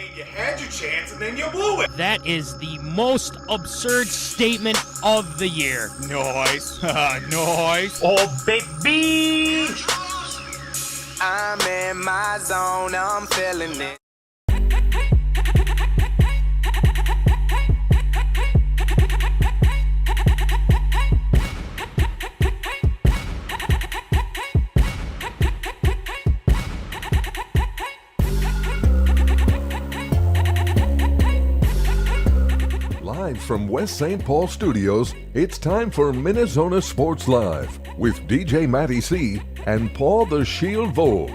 mean, you had your chance and then you blew it. That is the most absurd statement of the year. Nice. Nice. Oh, baby. I'm in my zone, I'm feeling it. Live from West St. Paul Studios, it's time for MinneZona Sports Live with DJ Matty C and Paul the Shield Vold.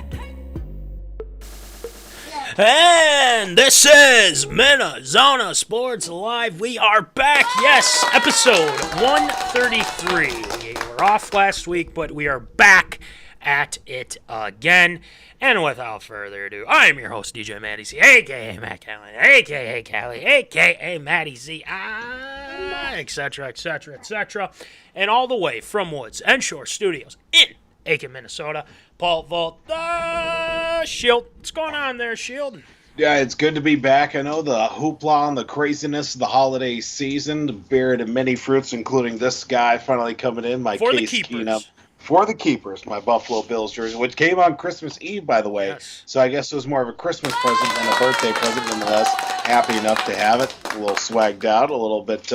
And this is MinneZona Sports Live. We are back. Yes, episode 133. We were off last week, but we are back at it again. And without further ado, I am your host, DJ Matty C, a.k.a. Matt Callan, a.k.a. Callie, a.k.a. Matty C, etc., etc., etc. And all the way from Woods and Shore Studios in Aiken, Minnesota, Paul Vault, the Shield. What's going on there, Shield? Yeah, it's good to be back. I know the hoopla and the craziness of the holiday season, the beard and many fruits, including this guy finally coming in, my For the Case keepers. Keenum. For the keepers, my Buffalo Bills jersey, which came on Christmas Eve, by the way. Yes. So I guess it was more of a Christmas present than a birthday present. Nonetheless, happy enough to have it. A little swagged out, a little bit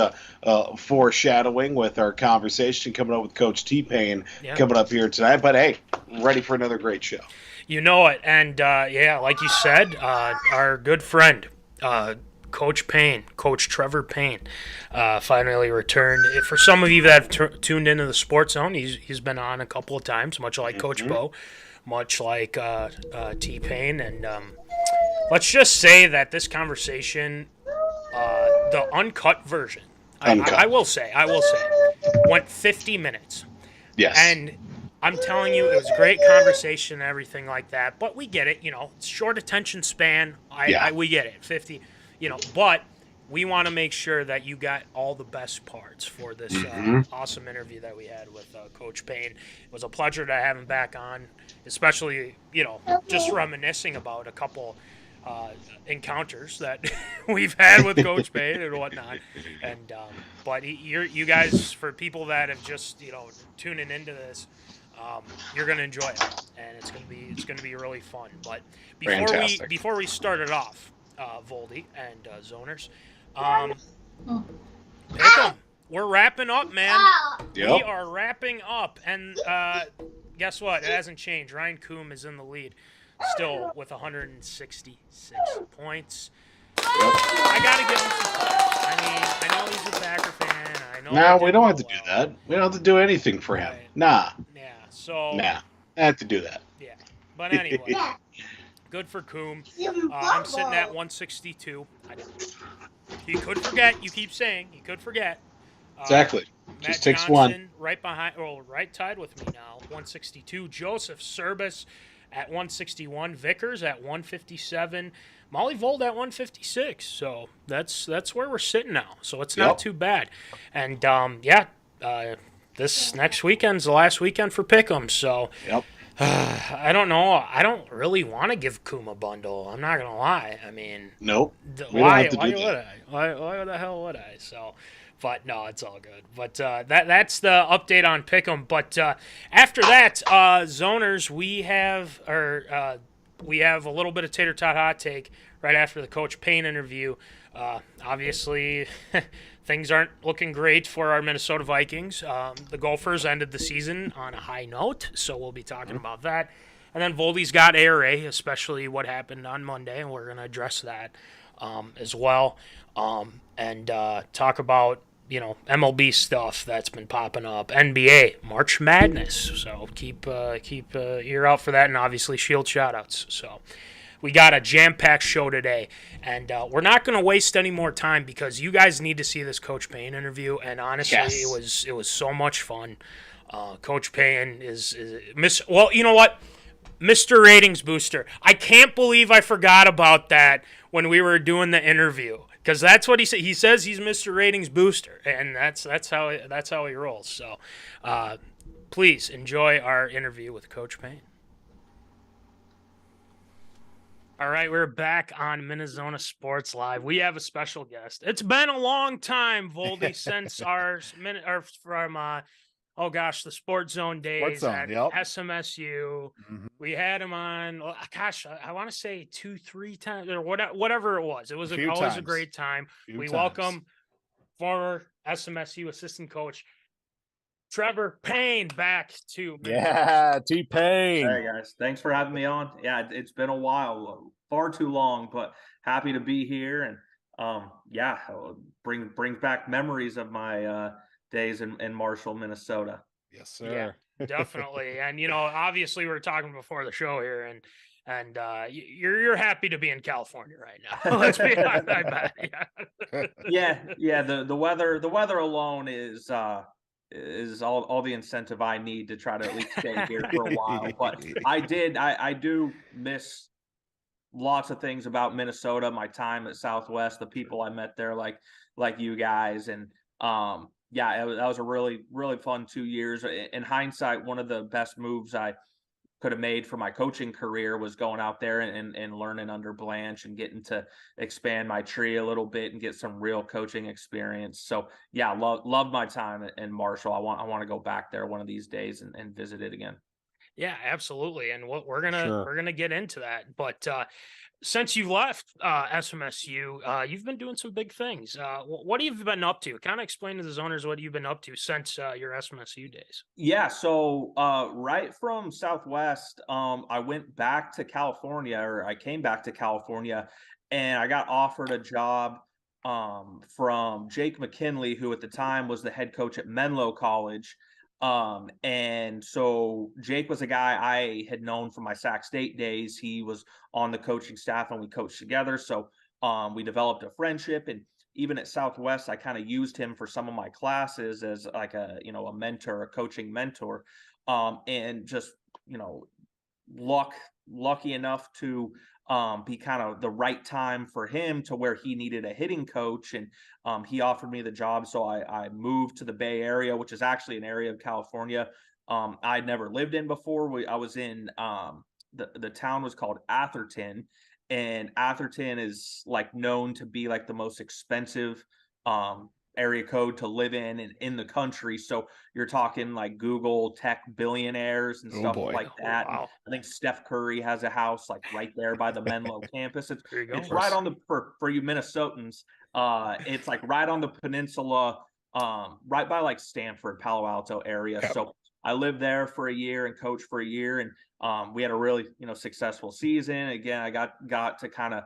foreshadowing with our conversation coming up with Coach T-Paine coming up here tonight. But, hey, ready for another great show. You know it. And, like you said, our good friend, Coach Paine, Coach Trevor Paine, finally returned. For some of you that have tuned into the Sports Zone, he's been on a couple of times, much like Coach Bo, much like T-Paine. And let's just say that this conversation, the uncut version, I will say, went 50 minutes. Yes. And I'm telling you, it was a great conversation and everything like that. But we get it, it's short attention span. We get it, 50. But we want to make sure that you got all the best parts for this awesome interview that we had with Coach Paine. It was a pleasure to have him back on, especially, just reminiscing about a couple encounters that we've had with Coach Paine and whatnot. And but you guys, for people that have just, tuning into this, you're going to enjoy it, and it's going to be really fun. But before we start it off, Voldy and Zoners. Pick 'em. We're wrapping up, man. Yep. We are wrapping up, and guess what? It hasn't changed. Ryan Coombe is in the lead, still with 166 points. Yep. I gotta give him some props. I mean, I know he's a Packer fan. I know. No, we don't have to do that. We don't have to do anything for him. Right. Nah. Yeah. So. Nah. I have to do that. Yeah. But anyway. Good for Coombe. I'm sitting at 162. He could forget. You keep saying he could forget. Exactly. Matt Just takes Johnson, one. Right behind, right tied with me now. 162. Joseph Service at 161. Vickers at 157. Molly Vold at 156. So that's where we're sitting now. So it's not too bad. And this next weekend's the last weekend for Pick'em. So. Yep. I don't know. I don't really want to give Coombe a bundle. I'm not going to lie. I mean, nope. Why would I? Why the hell would I? So, but no, it's all good. But that's the update on Pick'em. But after that, Zoners, we have a little bit of Tater Tot Hot Take right after the Coach Paine interview. Obviously, things aren't looking great for our Minnesota Vikings. The Gophers ended the season on a high note, so we'll be talking about that. And then Voldy's got ARA, especially what happened on Monday, and we're going to address that as well. And talk about, MLB stuff that's been popping up, NBA, March Madness. So keep ear out for that, and obviously Shield shoutouts. So we got a jam-packed show today, and we're not going to waste any more time because you guys need to see this Coach Paine interview. And honestly, it was so much fun. Coach Paine is well, you know what? Mr. Ratings Booster. I can't believe I forgot about that when we were doing the interview, because that's what he said. He says he's Mr. Ratings Booster, and that's how he rolls. So, please enjoy our interview with Coach Paine. All right, we're back on MinneZona Sports Live. We have a special guest. It's been a long time, Voldy, since the Sports Zone days Sports Zone, at yep. SMSU. Mm-hmm. We had him on. I want to say 2-3 times or whatever it was. It was always a great time. Welcome former SMSU assistant coach Trevor Paine back to T-Paine. Hey guys, thanks for having me on. Yeah, it's been a while, far too long, but happy to be here and bring back memories of my days in Marshall, Minnesota. Yes, sir. Yeah, definitely. And obviously we were talking before the show here, and you're happy to be in California right now. Let's be honest. I bet. Yeah. The weather alone is all the incentive I need to try to at least stay here for a while. But I do miss lots of things about Minnesota, my time at Southwest, the people I met there, like you guys. And that was a really, really fun 2 years. In hindsight, one of the best moves I could have made for my coaching career was going out there and learning under Blanche and getting to expand my tree a little bit and get some real coaching experience. So yeah, loved my time in Marshall. I want to go back there one of these days and visit it again. Yeah, absolutely. And we're gonna get into that. But since you left SMSU, you've been doing some big things. What have you been up to? Kind of explain to the zoners what you've been up to since your SMSU days. Yeah, so right from Southwest, I went back to California, or I came back to California, and I got offered a job from Jake McKinley, who at the time was the head coach at Menlo College. And so Jake was a guy I had known from my Sac State days. He was on the coaching staff and we coached together. So we developed a friendship, and even at Southwest, I kind of used him for some of my classes as like a mentor, a coaching mentor. And just, lucky enough to be kind of the right time for him to where he needed a hitting coach. And he offered me the job. So I moved to the Bay Area, which is actually an area of California I'd never lived in before. I was in the town was called Atherton, and Atherton is like known to be like the most expensive area code to live in the country. So you're talking like Google tech billionaires and stuff like that. Wow. I think Steph Curry has a house like right there by the Menlo campus. It's right on for you Minnesotans. It's like right on the peninsula, right by like Stanford, Palo Alto area. Yep. So I lived there for a year and coached for a year, and we had a really successful season. Again, I got to kind of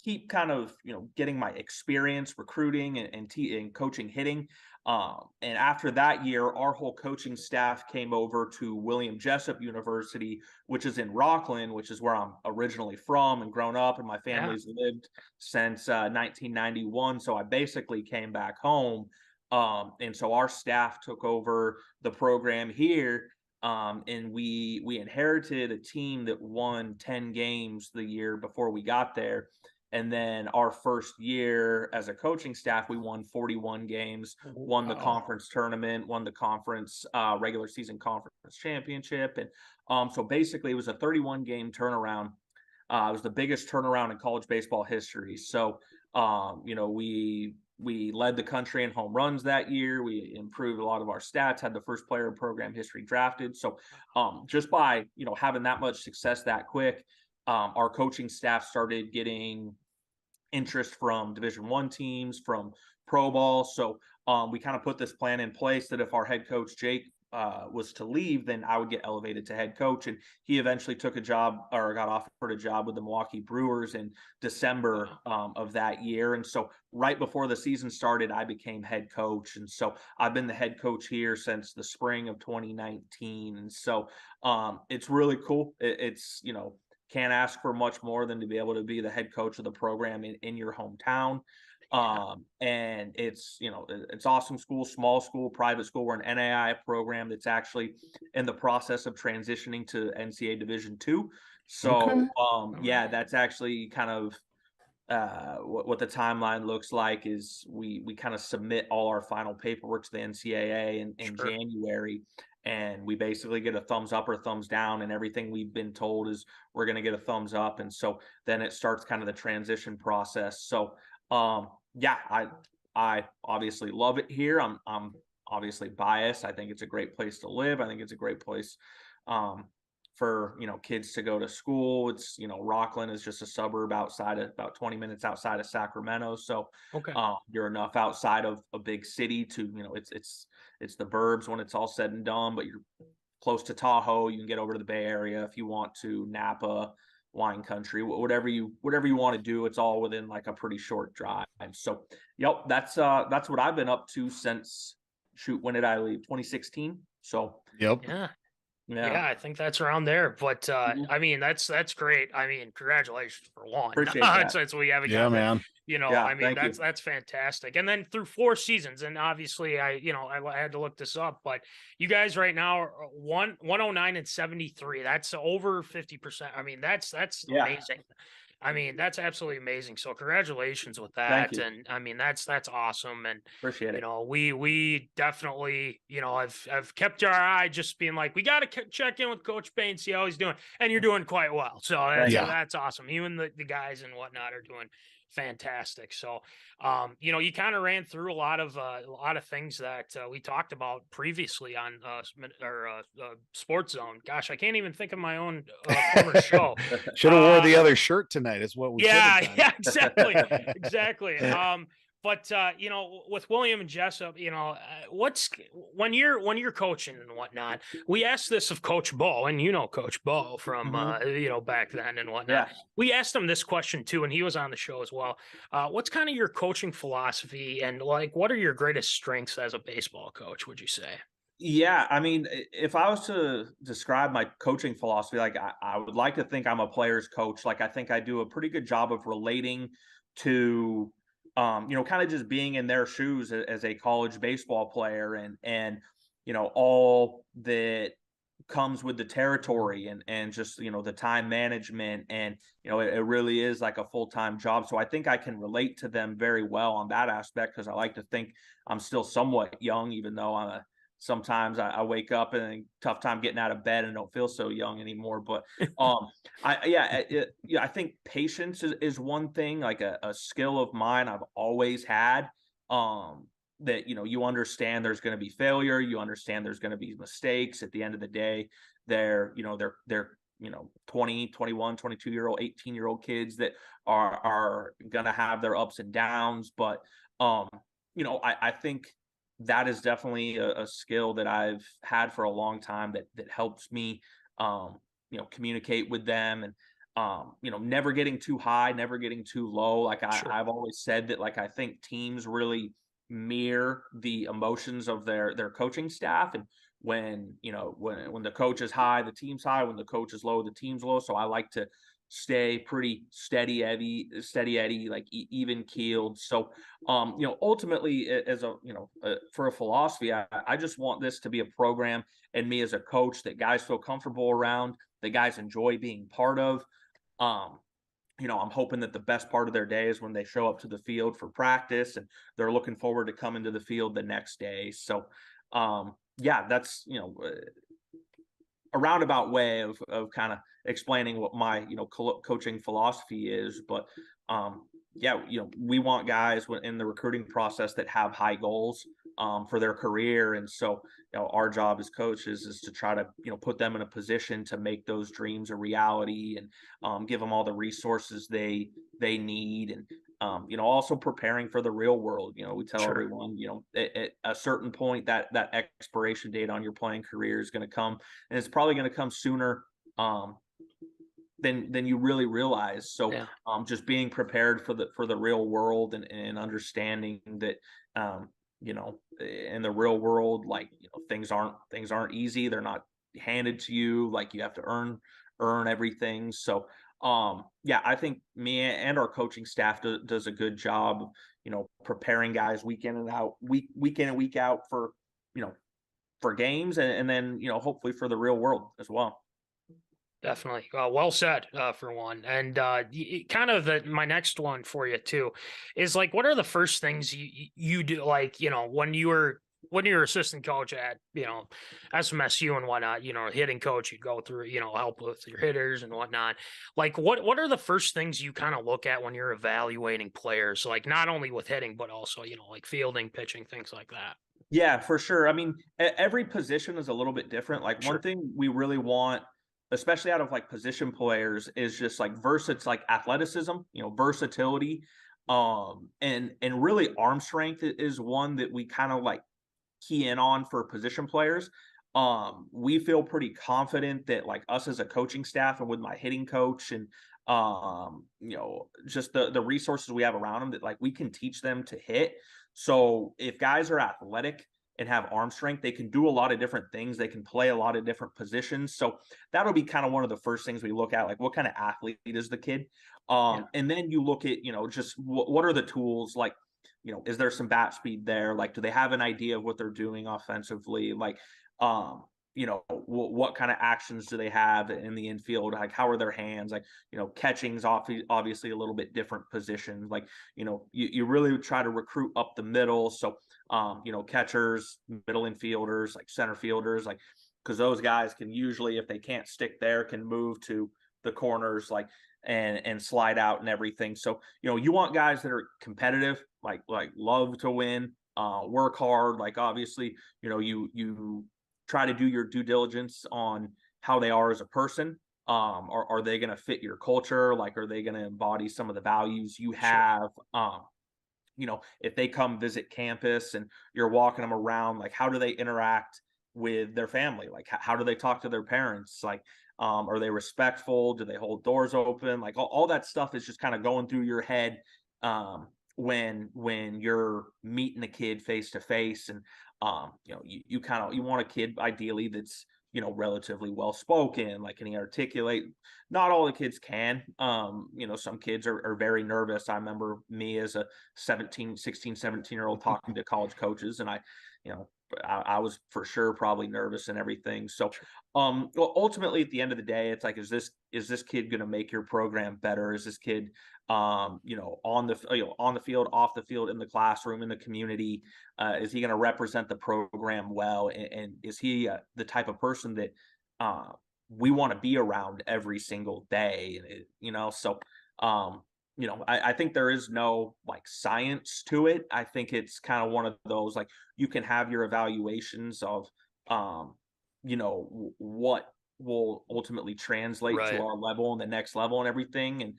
keep kind of getting my experience recruiting and coaching hitting. And after that year, our whole coaching staff came over to William Jessup University, which is in Rockland, which is where I'm originally from and grown up, and my family's lived since 1991. So I basically came back home. And so our staff took over the program here. And we inherited a team that won 10 games the year before we got there. And then our first year as a coaching staff, we won 41 games, won the conference tournament, won the conference regular season conference championship. And so basically it was a 31 game turnaround. It was the biggest turnaround in college baseball history. So, we led the country in home runs that year. We improved a lot of our stats, had the first player in program history drafted. So just by, having that much success that quick, our coaching staff started getting interest from Division I teams, from pro ball. So we kind of put this plan in place that if our head coach Jake was to leave, then I would get elevated to head coach. And he eventually took a job, or got offered a job with the Milwaukee Brewers in December of that year. And so right before the season started, I became head coach. And so I've been the head coach here since the spring of 2019. And so it's really cool. It's can't ask for much more than to be able to be the head coach of the program in your hometown. And it's, it's awesome school, small school, private school. We're an NAIA program that's actually in the process of transitioning to NCAA Division II. So, that's actually kind of what the timeline looks like is we kind of submit all our final paperwork to the NCAA in January. and we basically get a thumbs up or thumbs down, and everything we've been told is we're going to get a thumbs up. And so then it starts kind of the transition process. So yeah, I obviously love it here. I'm obviously biased. I think it's a great place to live. I think it's a great place for, you know, kids to go to school. It's, you know, Rockland is just a suburb outside of, about 20 minutes outside of Sacramento. So you're enough outside of a big city to, you know, it's the burbs when it's all said and done, but you're close to Tahoe. You can get over to the Bay Area if you want to, Napa, wine country, whatever you want to do. It's all within like a pretty short drive. So yep, that's what I've been up to since, when did I leave? 2016. So yeah, I think that's around there. But I mean, that's great. I mean, congratulations for one. Appreciate that. Since we haven't Yeah, man. you know, I mean, that's fantastic. And then through 4 seasons, and obviously I had to look this up, but you guys right now are 109 and 73. That's over 50%. I mean, that's amazing. I mean, that's absolutely amazing. So congratulations with that. And I mean, that's awesome. And appreciate it. You know, we definitely, you know, I've kept our eye just being like, we got to check in with Coach Paine, see how he's doing. And you're doing quite well. So that's awesome. You and the guys and whatnot are doing fantastic. So, you know, you kind of ran through a lot of things that we talked about previously on Sports Zone. Gosh, I can't even think of my own former show. Should have wore the other shirt tonight. Is what we. Yeah, exactly. But you know, with William and Jessup, you know, what's when you're coaching and whatnot. We asked this of Coach Bo, and you know Coach Bo from you know, back then and whatnot. Yeah. We asked him this question too, and he was on the show as well. What's kind of your coaching philosophy, and like, what are your greatest strengths as a baseball coach? Would you say? Yeah, I mean, if I was to describe my coaching philosophy, like I would like to think I'm a player's coach. Like I think I do a pretty good job of relating to. You know, kind of just being in their shoes as a college baseball player, and you know, all that comes with the territory and just, you know, the time management, and you know, it really is like a full-time job. So I think I can relate to them very well on that aspect, because I like to think I'm still somewhat young, even though sometimes I wake up and tough time getting out of bed and don't feel so young anymore. But I think patience is one thing, like a skill of mine I've always had, that, you know, you understand there's going to be failure. You understand there's going to be mistakes. At the end of the day, they're 20, 21, 22-year-old, 18-year-old kids that are going to have their ups and downs. But, you know, I think that is definitely a skill that I've had for a long time that helps me, you know, communicate with them, and, you know, never getting too high, never getting too low. Like I've always said that, like, I think teams really mirror the emotions of their coaching staff. And when, you know, when the coach is high, the team's high. When the coach is low, the team's low. So I like to stay pretty steady Eddie, like even keeled. So, you know, ultimately, as a, you know, for a philosophy, I just want this to be a program, and me as a coach, that guys feel comfortable around, that guys enjoy being part of. You know, I'm hoping that the best part of their day is when they show up to the field for practice, and they're looking forward to coming to the field the next day. So, yeah, that's, you know, a roundabout way of kind of explaining what my, you know, coaching philosophy is. But yeah, you know, we want guys in the recruiting process that have high goals for their career. And so, you know, our job as coaches is to try to, you know, put them in a position to make those dreams a reality, and give them all the resources they need. And, you know, also preparing for the real world. You know, we tell everyone, you know, at a certain point that expiration date on your playing career is going to come, and it's probably going to come sooner than you really realize. So just being prepared for the real world, and understanding that, you know, in the real world, like, you know, things aren't easy. They're not handed to you. Like, you have to earn everything. So, yeah, I think me and our coaching staff does a good job, you know, preparing guys week in and week out for, you know, for games, and then, you know, hopefully for the real world as well. Definitely. Well said, for one. And kind of my next one for you too is, like, what are the first things you do? Like, you know, when you were when you're assistant coach at, SMSU and whatnot, hitting coach, you'd go through, help with your hitters and whatnot. Like, what are the first things you kind of look at when you're evaluating players? Like, not only with hitting, but also, like fielding, pitching, things like that. Yeah, for sure. I mean, every position is a little bit different. Like Sure. one thing we really want, especially out of like position players, is just like athleticism, versatility. And really arm strength is one that we kind of like key in on for position players. We feel pretty confident that like us as a coaching staff and with my hitting coach and just the resources we have around them, that like we can teach them to hit. So if guys are athletic and have arm strength, they can do a lot of different things. They can play a lot of different positions. So that'll be kind of one of the first things we look at, like what kind of athlete is the kid? And then you look at, just what are the tools? Like, is there some bat speed there? Like, do they have an idea of what they're doing offensively? Like, what kind of actions do they have in the infield? Like, how are their hands? Like, catching's obviously a little bit different positions. Like, you really try to recruit up the middle. So, catchers, middle infielders, like center fielders, like, because those guys can usually, if they can't stick there, can move to the corners, like, and slide out and everything. So, you want guys that are competitive, like love to win, work hard. Like, obviously, you try to do your due diligence on how they are as a person. Are they going to fit your culture? Like, are they going to embody some of the values you have? Sure. If they come visit campus and you're walking them around, like, how do they interact with their family? Like, how do they talk to their parents? Like, are they respectful? Do they hold doors open? Like, all that stuff is just kind of going through your head when you're meeting a kid face to face. And you want a kid ideally that's relatively well spoken, like, can he articulate? Not all the kids can. Some kids are very nervous. I remember me as a 16, 17-year-old talking to college coaches, and I was for sure probably nervous and everything. So ultimately at the end of the day, it's like, is this kid going to make your program better? Is this kid on the field, off the field, in the classroom, in the community, is he going to represent the program well? And is he the type of person that we want to be around every single day? So I think there is no like science to it. I think it's kind of one of those, like, you can have your evaluations of what will ultimately translate Right. to our level and the next level and everything. And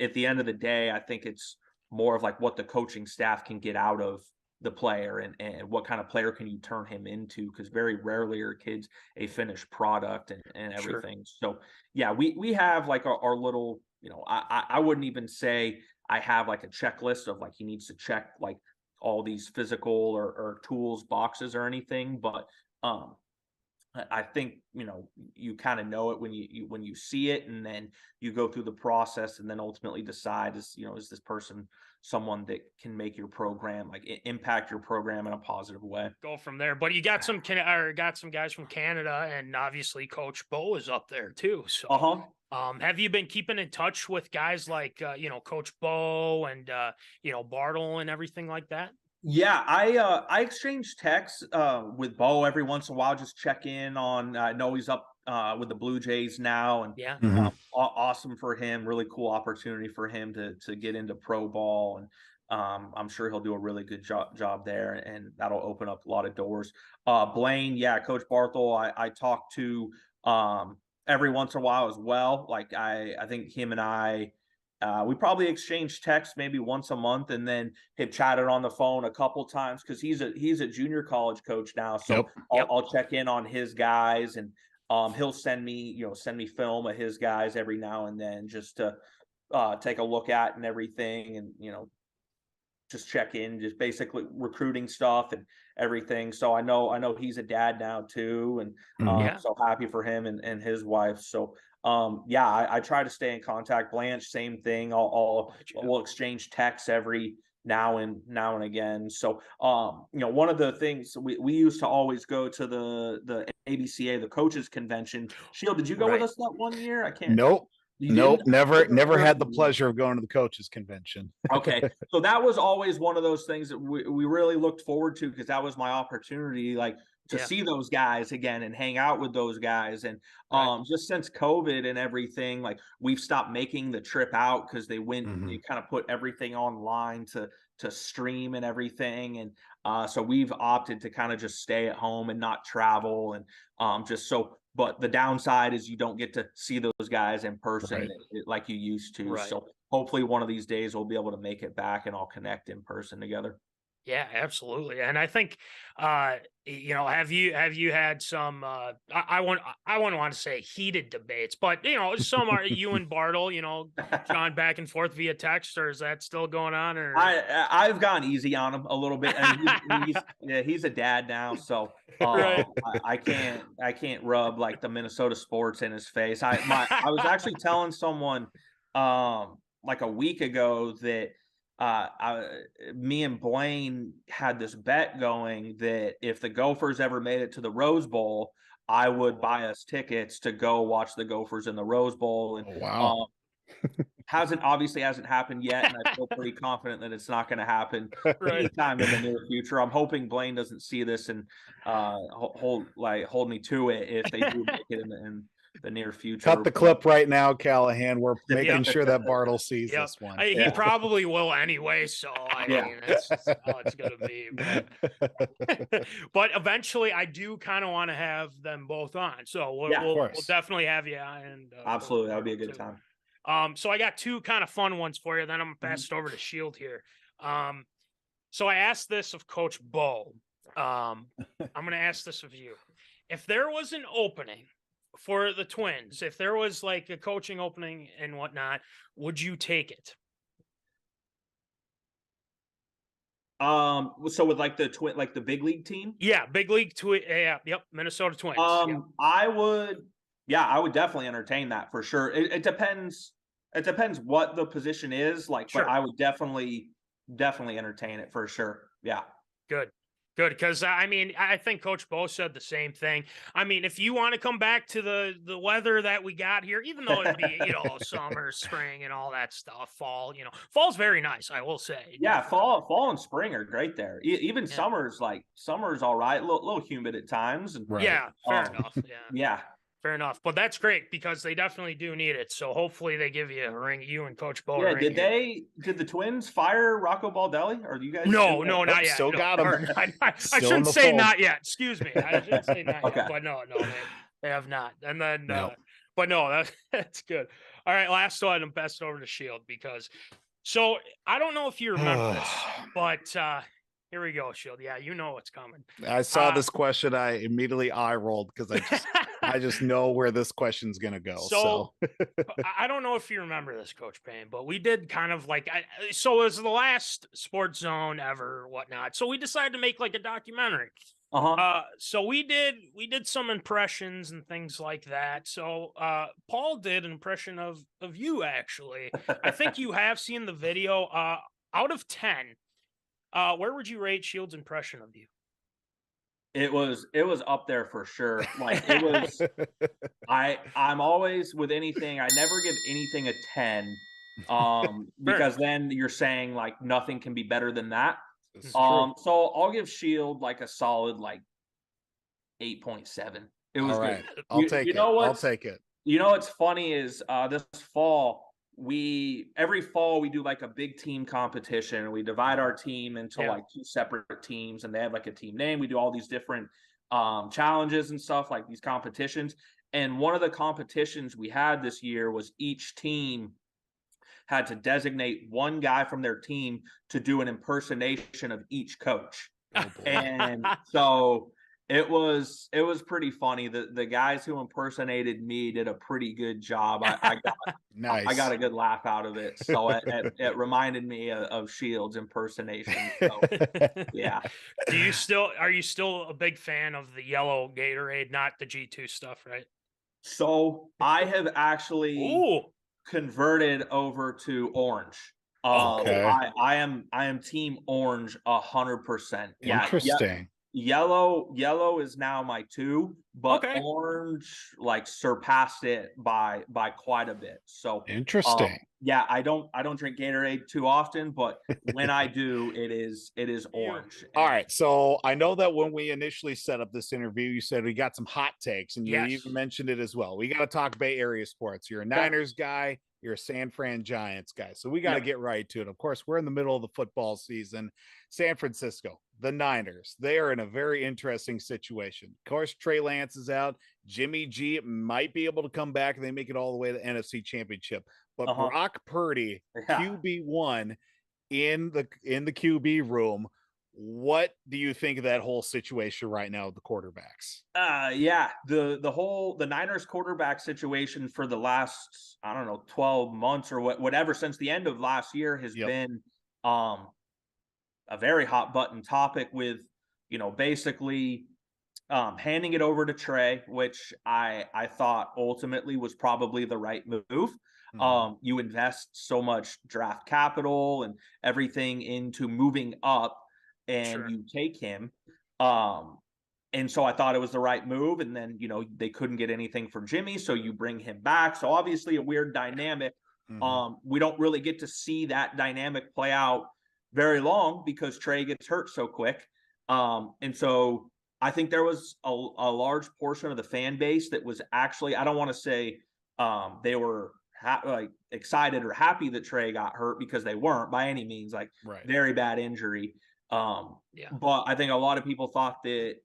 at the end of the day, I think it's more of like what the coaching staff can get out of the player and what kind of player can you turn him into, because very rarely are kids a finished product and everything. Sure. So yeah, we have like our little, I wouldn't even say I have like a checklist of like he needs to check like all these physical or tools boxes or anything, but I think you kind of know it when you see it, and then you go through the process and then ultimately decide is this person someone that can make your program, like impact your program in a positive way. Go from there. But you got some guys from Canada, and obviously Coach Bo is up there too. So have you been keeping in touch with guys like Coach Bo and Bartle and everything like that? Yeah, I exchange texts with Bo every once in a while, just check in on. I know he's up with the Blue Jays now, and yeah, awesome for him. Really cool opportunity for him to get into pro ball, and I'm sure he'll do a really good job there, and that'll open up a lot of doors. Blaine, yeah, Coach Barthel, I talk to every once in a while as well. Like I think him and I. We probably exchange texts maybe once a month, and then have chatted on the phone a couple times because he's a junior college coach now. So I'll check in on his guys, and he'll send me film of his guys every now and then just to take a look at and everything, and just check in, just basically recruiting stuff and everything. So I know he's a dad now too, and so happy for him and his wife. So I try to stay in contact. Blanche, same thing. We'll exchange texts every now and again. So one of the things we used to always go to the ABCA, the coaches convention. Shield, did you go with us that one year? I can't. Nope. Nope, never had the pleasure of going to the coaches convention. Okay, so that was always one of those things that we really looked forward to, because that was my opportunity, like, to see those guys again and hang out with those guys. And just since COVID and everything, like, we've stopped making the trip out because they kind of put everything online to stream and everything. And so we've opted to kind of just stay at home and not travel. And but the downside is you don't get to see those guys in person like you used to. Right. So hopefully one of these days we'll be able to make it back and all connect in person together. Yeah, absolutely. And I think, have you had some, I wouldn't want to say heated debates, but, some are you and Bartle, gone back and forth via text, or is that still going on? Or I've gone easy on him a little bit. And he's a dad now. So I can't rub like the Minnesota sports in his face. I was actually telling someone like a week ago that me and Blaine had this bet going that if the Gophers ever made it to the Rose Bowl, I would buy us tickets to go watch the Gophers in the Rose Bowl. And hasn't happened yet, and I feel pretty confident that it's not going to happen anytime in the near future. I'm hoping Blaine doesn't see this and hold me to it if they do make it in the near future. Cut the clip right now, Callahan. We're making sure that Bartle sees this one. He probably will anyway, so I mean, it's how it's going to be. But eventually, I do kind of want to have them both on. So we'll definitely have you on. And, absolutely, that would be a good time. So I got two kind of fun ones for you. Then I'm going to pass it over to Shield here. So I asked this of Coach Bo. I'm going to ask this of you. If there was an opening for the Twins, if there was like a coaching opening and whatnot, would you take it? So with like the big league team? Yeah, big league Minnesota Twins. I would definitely entertain that for sure. It depends what the position is like, but I would definitely entertain it for sure. Yeah. Good. Because, I mean, I think Coach Bo said the same thing. I mean, if you want to come back to the weather that we got here, even though it'd be, summer, spring, and all that stuff, fall, fall's very nice, I will say. Yeah, fall and spring are great there. Even summer's all right, a little humid at times. And, yeah, fair enough. Yeah. Fair enough. But that's great because they definitely do need it. So hopefully they give you a ring, you and Coach Bo. Yeah, did the Twins fire Rocco Baldelli? Or do you guys? No, not yet. Still got him. I shouldn't say not yet. Excuse me. I shouldn't say not yet. But no, they have not. And then, but no, that's good. All right, last one. I'm best over to Shield because, so I don't know if you remember this, but here we go, Shield. Yeah, you know what's coming. I saw this question. I immediately eye rolled because I just know where this question's going to go. So I don't know if you remember this, Coach Paine, but we did kind of like, so it was the last Sports Zone ever, whatnot. So we decided to make like a documentary. So we did some impressions and things like that. So Paul did an impression of you, actually. I think you have seen the video. Out of 10, where would you rate Shield's impression of you? It was up there for sure. Like it was, I'm always with anything. I never give anything a 10, because then you're saying like nothing can be better than that. So I'll give Shield like a solid like 8.7. It was good. I'll take it. I'll take it. You know what's funny is this fall every fall we do like a big team competition. We divide our team into like two separate teams, and they have like a team name. We do all these different challenges and stuff, like these competitions. And one of the competitions we had this year was each team had to designate one guy from their team to do an impersonation of each coach. And so it was pretty funny. The guys who impersonated me did a pretty good job. I got nice. I got a good laugh out of it. So it reminded me of Shields impersonation. So, yeah. Are you still a big fan of the yellow Gatorade, not the G2 stuff, right? So I have actually converted over to orange. Okay. I am team orange 100%. Interesting. Yellow is now my 2, but Okay. orange like surpassed it by quite a bit. So Interesting. yeah, I don't drink Gatorade too often, but when I do, it is orange. All right. So I know that when we initially set up this interview, you said we got some hot takes, and you Yes. even mentioned it as well. We got to talk Bay Area sports. You're a Niners guy, you're a San Fran Giants guy. So we got to get right to it. Of course, we're in the middle of the football season. San Francisco, the Niners, they are in a very interesting situation. Of course, Trey Lance is out. Jimmy G might be able to come back and they make it all the way to the NFC Championship. But Brock Purdy, QB1 in the QB room. What do you think of that whole situation right now with the quarterbacks? The Niners quarterback situation for the last, I don't know, 12 months or whatever since the end of last year has been a very hot button topic with, basically handing it over to Trey, which I thought ultimately was probably the right move. You invest so much draft capital and everything into moving up, and you take him. And so I thought it was the right move. And then, they couldn't get anything for Jimmy, so you bring him back. So obviously a weird dynamic. We don't really get to see that dynamic play out very long because Trey gets hurt so quick. And so I think there was a large portion of the fan base that was actually, I don't want to say they were excited or happy that Trey got hurt, because they weren't by any means, very bad injury. But I think a lot of people thought that,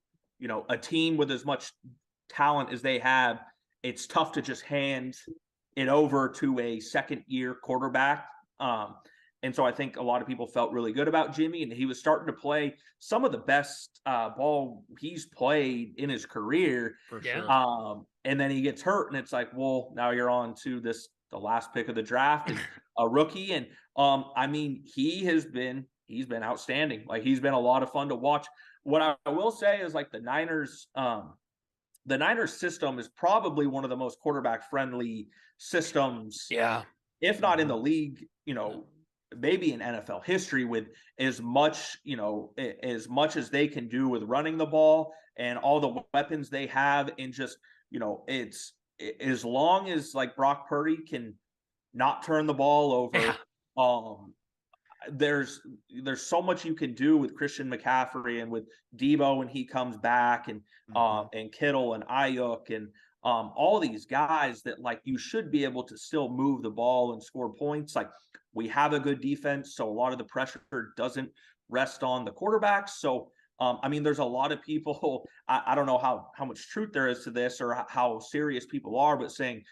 a team with as much talent as they have, it's tough to just hand it over to a second-year quarterback. And so I think a lot of people felt really good about Jimmy, and he was starting to play some of the best ball he's played in his career. For sure. And then he gets hurt, and it's like, well, now you're on to the last pick of the draft, and a rookie. And he's been outstanding. He's been a lot of fun to watch. What I will say is the Niners system is probably one of the most quarterback friendly systems. If not in the league, maybe in NFL history, with as much as they can do with running the ball and all the weapons they have. And just, it's as long as Brock Purdy can not turn the ball over. There's so much you can do with Christian McCaffrey and with Debo when he comes back, and Kittle and Ayuk and all these guys that you should be able to still move the ball and score points. We have a good defense, so a lot of the pressure doesn't rest on the quarterbacks. So there's a lot of people, I don't know how much truth there is to this or how serious people are, but saying,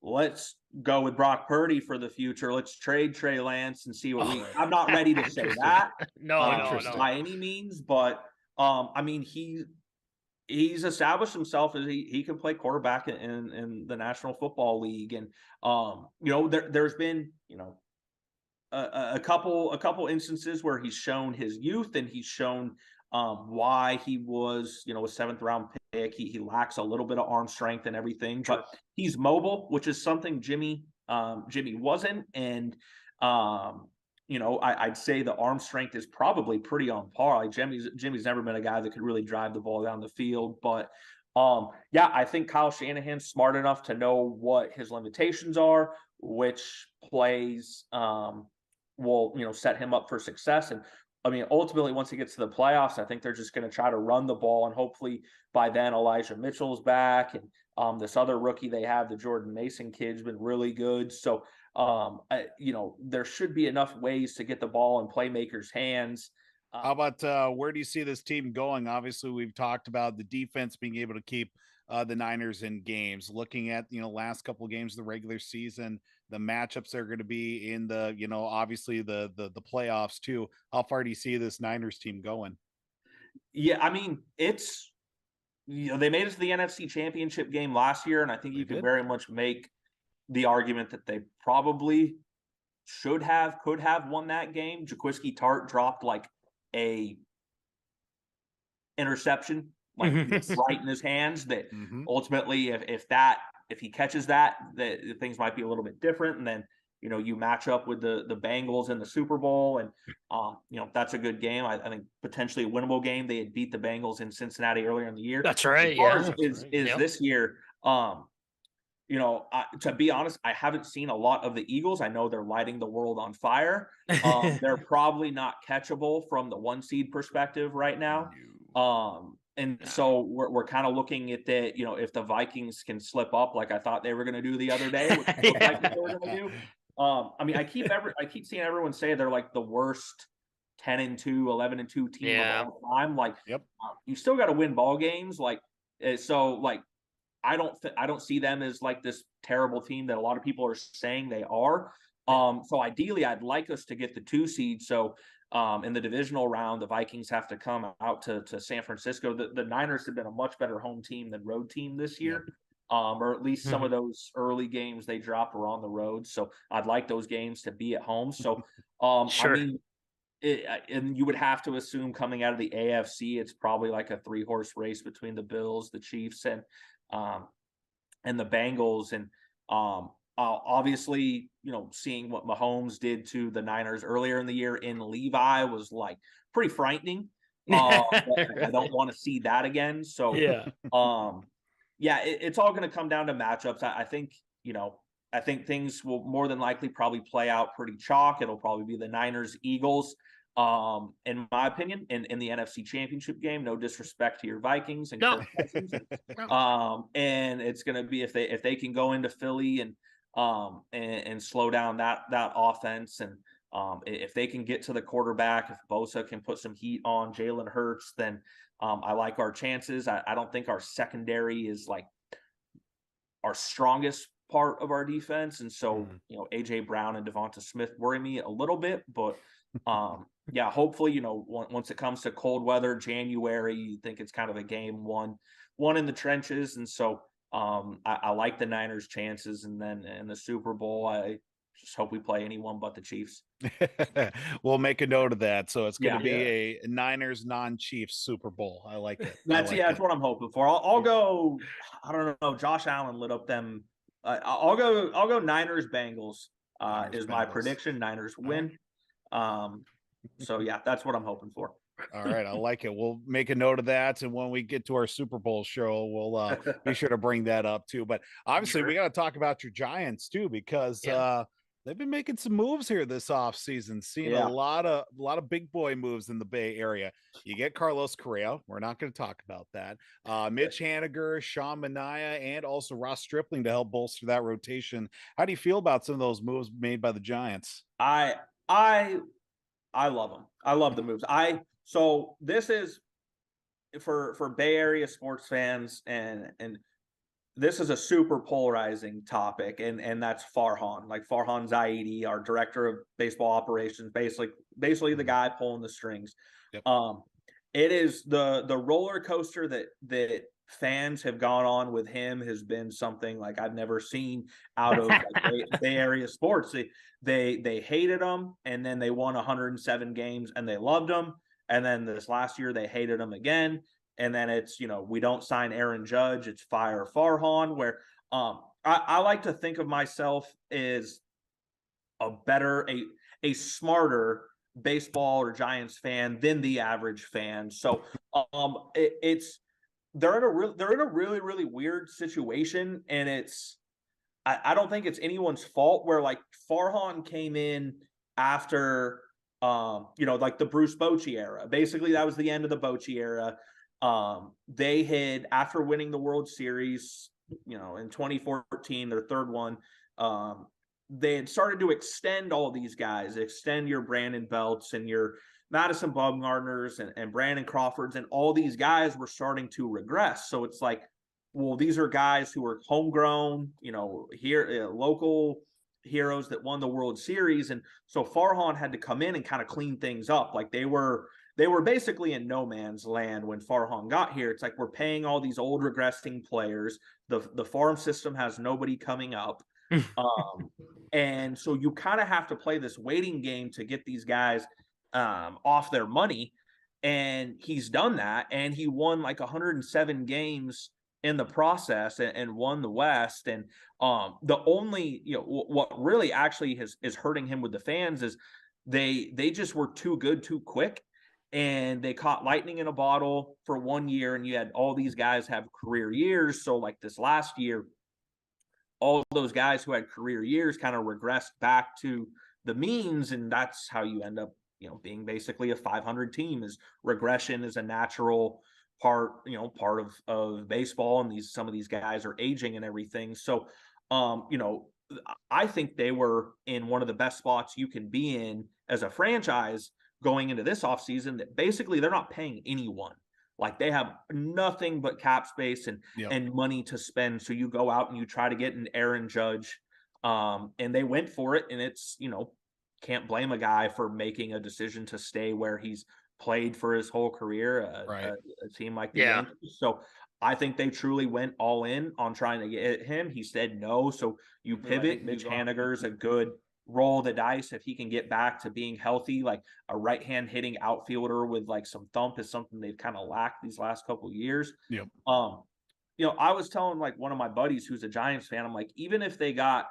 let's go with Brock Purdy for the future. Let's trade Trey Lance and see what I'm not ready to say that. No, by any means, but he's established himself as he can play quarterback in the National Football League. And there's been a couple instances where he's shown his youth, and he's shown why he was a 7th round pick. He lacks a little bit of arm strength and everything, but he's mobile, which is something Jimmy wasn't. And I'd say the arm strength is probably pretty on par. Jimmy's never been a guy that could really drive the ball down the field. But I think Kyle Shanahan's smart enough to know what his limitations are, which plays will set him up for success. And ultimately, once he gets to the playoffs, I think they're just going to try to run the ball, and hopefully by then Elijah Mitchell's back, and this other rookie they have, the Jordan Mason kid's been really good. So there should be enough ways to get the ball in playmakers' hands. How about where do you see this team going? Obviously, we've talked about the defense being able to keep the Niners in games. Looking at last couple of games of the regular season, the matchups are going to be in the obviously the playoffs too. How far do you see this Niners team going? Yeah, it's they made it to the NFC Championship game last year, and I think you could very much make the argument that they probably could have won that game. Jaquiski Tartt dropped a interception right in his hands that ultimately if he catches that things might be a little bit different. And then you match up with the Bengals in the Super Bowl, and that's a good game. I think potentially a winnable game. They had beat the Bengals in Cincinnati earlier in the year. That's right. Ours Yeah. is this year. To be honest, I haven't seen a lot of the Eagles. I know they're lighting the world on fire. They're probably not catchable from the 1 seed perspective right now. And so we're kind of looking at that, if the Vikings can slip up like I thought they were going to do the other day, which looked like they were going to do. I keep seeing everyone say they're like the worst 10-2, 11-2 team of all time. Like, you still got to win ball games. Like, so like, I don't see them as like this terrible team that a lot of people are saying they are. So ideally, I'd like us to get the 2 seed. So in the divisional round, the Vikings have to come out to San Francisco. The Niners have been a much better home team than road team this year. Or at least some of those early games they dropped were on the road. So I'd like those games to be at home. So, Sure. I mean, and you would have to assume coming out of the AFC, it's probably like a 3-horse race between the Bills, the Chiefs, and the Bengals. And obviously, seeing what Mahomes did to the Niners earlier in the year in Levi was like pretty frightening. I don't want to see that again. So it's all going to come down to matchups. I think things will more than likely probably play out pretty chalk. It'll probably be the Niners Eagles. In my opinion, in the NFC Championship game. No disrespect to your Vikings and and it's going to be if they can go into Philly and slow down that offense, and if they can get to the quarterback, if Bosa can put some heat on Jalen Hurts, then I like our chances. I don't think our secondary is like our strongest part of our defense, and so AJ Brown and Devonta Smith worry me a little bit, but hopefully, once it comes to cold weather, January, you think it's kind of a game one in the trenches. And so I like the Niners' chances. And then in the Super Bowl, I just hope we play anyone but the Chiefs. We'll make a note of that. So it's going to be a Niners non-Chiefs Super Bowl. I like it. That's what I'm hoping for. I'll go. I don't know. Josh Allen lit up them. I'll go Niners Bengals. Is my prediction. Niners win. So that's what I'm hoping for. All right, I like it. We'll make a note of that, and when we get to our Super Bowl show, we'll be sure to bring that up too. But obviously, we got to talk about your Giants too, because they've been making some moves here this offseason. Seeing a lot of big boy moves in the Bay Area. You get Carloscorrea. We're not going to talk about that. Mitch Haniger, Sean Mania, and also Ross Stripling to help bolster that rotation. How do you feel about some of those moves made by the Giants? I love them. I love the moves. So this is for Bay Area sports fans, and this is a super polarizing topic, and that's Farhan. Like Farhan Zaidi, our director of baseball operations, basically the guy pulling the strings. Yep. It is the roller coaster that fans have gone on with him has been something like I've never seen out of Bay Area sports. They hated him, and then they won 107 games and they loved him. And then this last year they hated him again. And then it's, we don't sign Aaron Judge, it's fire Farhan, where I like to think of myself as a smarter baseball or Giants fan than the average fan. So they're in a really, really weird situation, and I don't think it's anyone's fault, where like Farhan came in after like the Bruce Bochy era. Basically, that was the end of the Bochy era. They had, after winning the World Series, in 2014, their third one, they had started to extend all these guys, extend your Brandon Belts and your Madison Bumgarners and Brandon Crawfords, and all these guys were starting to regress. So it's like, well, these are guys who are homegrown, here local heroes that won the World Series, and so Farhan had to come in and kind of clean things up. Like they were basically in no man's land when Farhan got here. It's like we're paying all these old regressing players. The farm system has nobody coming up. And so you kind of have to play this waiting game to get these guys off their money. And he's done that, and he won like 107 games in the process and won the West. And the only, what really actually is hurting him with the fans is they just were too good too quick, and they caught lightning in a bottle for 1 year, and you had all these guys have career years. So like this last year, all those guys who had career years kind of regressed back to the means, and that's how you end up, being basically a 500 team. Is regression is a natural part of baseball, and some of these guys are aging and everything. So I think they were in one of the best spots you can be in as a franchise going into this offseason, that basically they're not paying anyone. Like, they have nothing but cap space and money to spend. So you go out and you try to get an Aaron Judge, and they went for it. And it's, can't blame a guy for making a decision to stay where he's played for his whole career, a team like the Yankees. So I think they truly went all in on trying to get him. He said no. So you pivot. Mitch Haniger's a good roll the dice if he can get back to being healthy. Like, a right-hand hitting outfielder with like some thump is something they've kind of lacked these last couple of years. I was telling like one of my buddies who's a Giants fan, I'm like, even if they got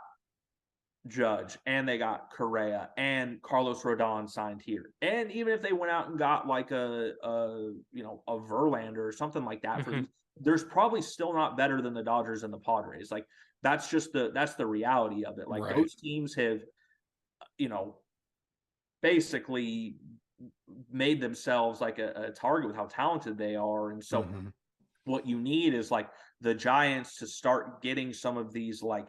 Judge and they got Correa and Carlos Rodon signed here, and even if they went out and got like a Verlander or something like that, for there's probably still not better than the Dodgers and the Padres. Like, that's the reality of it. Like, those teams have, basically made themselves like a target with how talented they are. And so what you need is like the Giants to start getting some of these like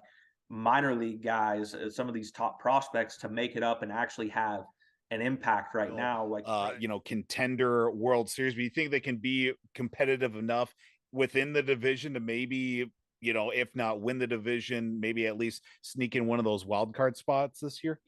minor league guys, some of these top prospects, to make it up and actually have an impact right now. Like, contender World Series. But you think they can be competitive enough within the division to maybe, if not win the division, maybe at least sneak in one of those wild card spots this year?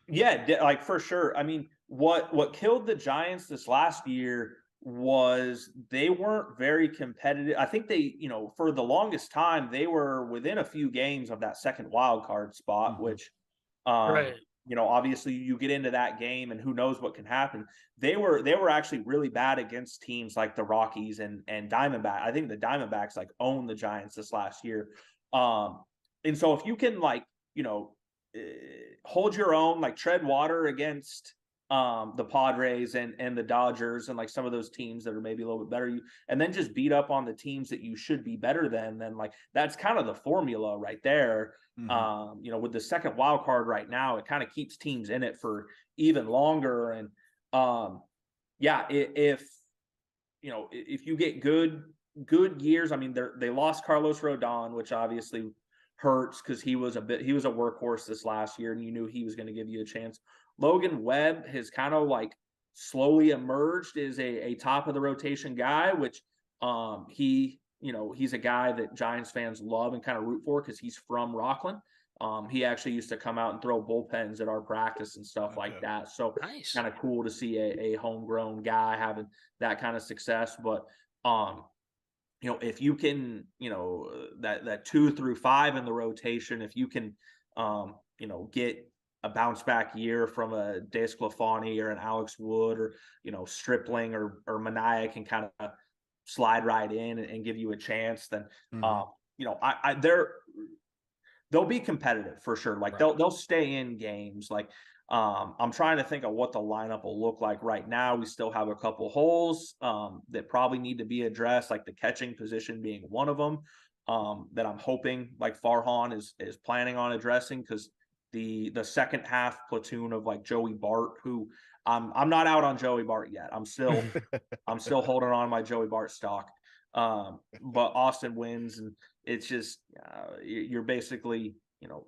Like, for sure. I mean, what killed the Giants this last year was they weren't very competitive. I think they, for the longest time, they were within a few games of that second wild card spot, which, obviously you get into that game and who knows what can happen. They were actually really bad against teams like the Rockies and Diamondback. I think the Diamondbacks like owned the Giants this last year. And so if you can hold your own, like tread water against the Padres and the Dodgers and like some of those teams that are maybe a little bit better, and then just beat up on the teams that you should be better than, then like that's kind of the formula right there. With the second wild card right now, it kind of keeps teams in it for even longer. And if you get good years, I mean, they lost Carlos Rodon, which obviously hurts because he was a workhorse this last year, and you knew he was going to give you a chance. Logan Webb has kind of like slowly emerged as a top of the rotation guy, which he's a guy that Giants fans love and kind of root for because he's from Rockland. He actually used to come out and throw bullpens at our practice and stuff like that. So nice. Kind of cool to see a homegrown guy having that kind of success. But if you can, that 2 through 5 in the rotation, if you can, get a bounce back year from a Desclafani or an Alex Wood or, Stripling or Mania can kind of slide right in and give you a chance, then, they'll be competitive for sure. Like they'll stay in games. Like, I'm trying to think of what the lineup will look like right now. We still have a couple holes that probably need to be addressed, like the catching position being one of them, that I'm hoping like Farhan is planning on addressing, because the second half platoon of like Joey Bart, who I'm not out on Joey Bart yet. I'm still holding on my Joey Bart stock. But Austin wins, and it's just you're basically,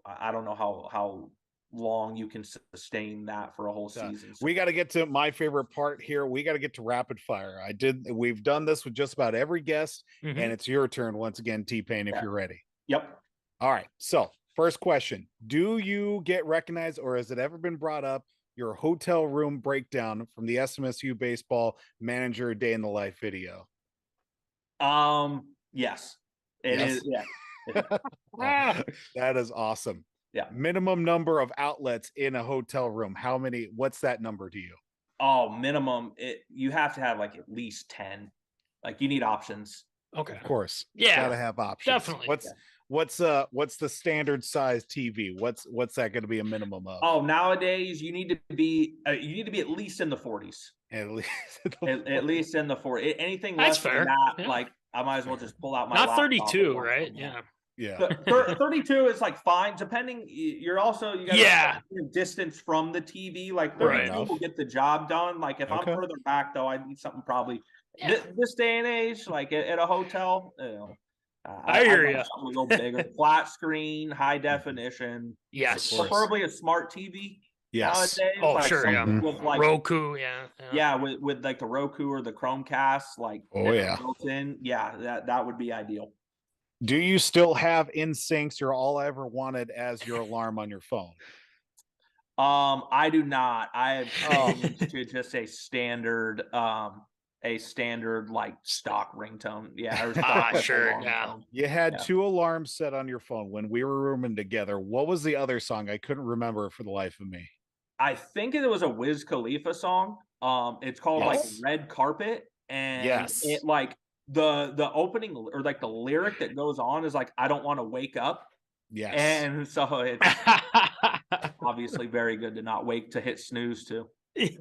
I don't know how long you can sustain that for a whole season. So we got to get to my favorite part here. We got to get to rapid fire. We've done this with just about every guest, and it's your turn once again, T-Pain, if you're ready. Yep. All right. So first question, do you get recognized, or has it ever been brought up, your hotel room breakdown from the SMSU baseball manager day in the life video? Yes, it is. Yeah. That is awesome. Yeah. Minimum number of outlets in a hotel room. How many? What's that number to you? Oh, minimum. You have to have like at least 10. Like, you need options. Okay. Of course. Yeah. Gotta have options. Definitely. What's the standard size TV? What's that going to be a minimum of? Oh, nowadays you need to be at least in the 40s. At least At least in the 40s. Anything That's less fair. than that, Yeah. like I might as well just pull out my Not laptop 32, and right? watch Yeah. Yeah. 32 is like fine, depending. You got distance from the TV. Like 32 will get the job done. Like if I'm further back though, I need something probably this day and age, like at a hotel. You know, I hear you. Something a little bigger, flat screen, high definition. Yes. Preferably a smart TV. Yes. Nowadays, Oh, like sure. Yeah. with like Roku. Yeah. With like the Roku or the Chromecast, like built in. Yeah, that would be ideal. Do you still have InSyncs or All I Ever Wanted as your alarm on your phone? I do not. I have changed to just a standard like stock ringtone. Yeah. Sure. Yeah. You had 2 alarms set on your phone when we were rooming together. What was the other song? I couldn't remember for the life of me. I think it was a Wiz Khalifa song. It's called like Red Carpet, and it like the opening or like the lyric that goes on is like, I don't want to wake up. Yes. And so it's obviously very good to not wake to hit snooze too. In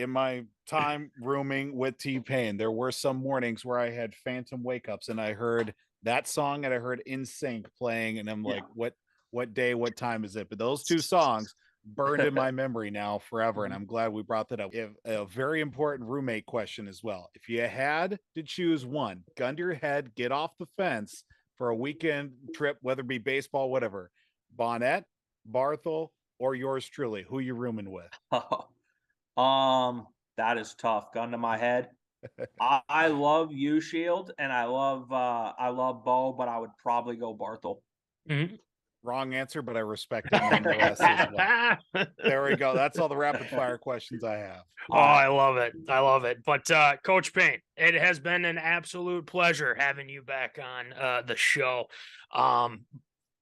my time rooming with T-Pain, there were some mornings where I had phantom wake ups and I heard that song and I heard InSync playing and I'm like, what day, what time is it? But those 2 songs burned in my memory now forever. And I'm glad we brought that up. A very important roommate question as well. If you had to choose one, gun to your head, get off the fence for a weekend trip, whether it be baseball, whatever, Bonnet, Barthel, or yours truly, who you rooming with? That is tough. Gun to my head. I love U Shield and I love Bo, but I would probably go Barthel. Mm-hmm. Wrong answer, but I respect it nonetheless as well. There we go. That's all the rapid fire questions I have. Oh, I love it. I love it. But Coach Paine, it has been an absolute pleasure having you back on the show.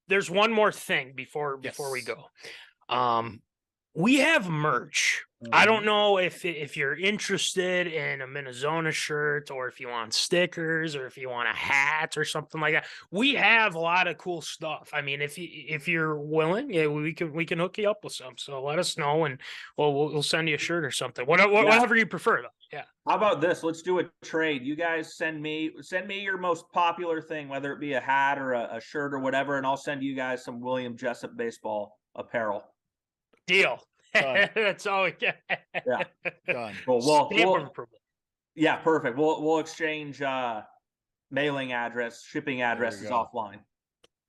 There's one more thing before we go. We have merch. I don't know if you're interested in a MinneZona shirt or if you want stickers or if you want a hat or something like that. We have a lot of cool stuff. I mean, if you're willing, we can hook you up with some. So let us know and we'll send you a shirt or something. Whatever you prefer though. Yeah. How about this? Let's do a trade. You guys send me your most popular thing, whether it be a hat or a shirt or whatever, and I'll send you guys some William Jessup baseball apparel. Deal. That's all we get. Yeah. Done. Yeah, perfect. We'll exchange mailing address, shipping addresses offline.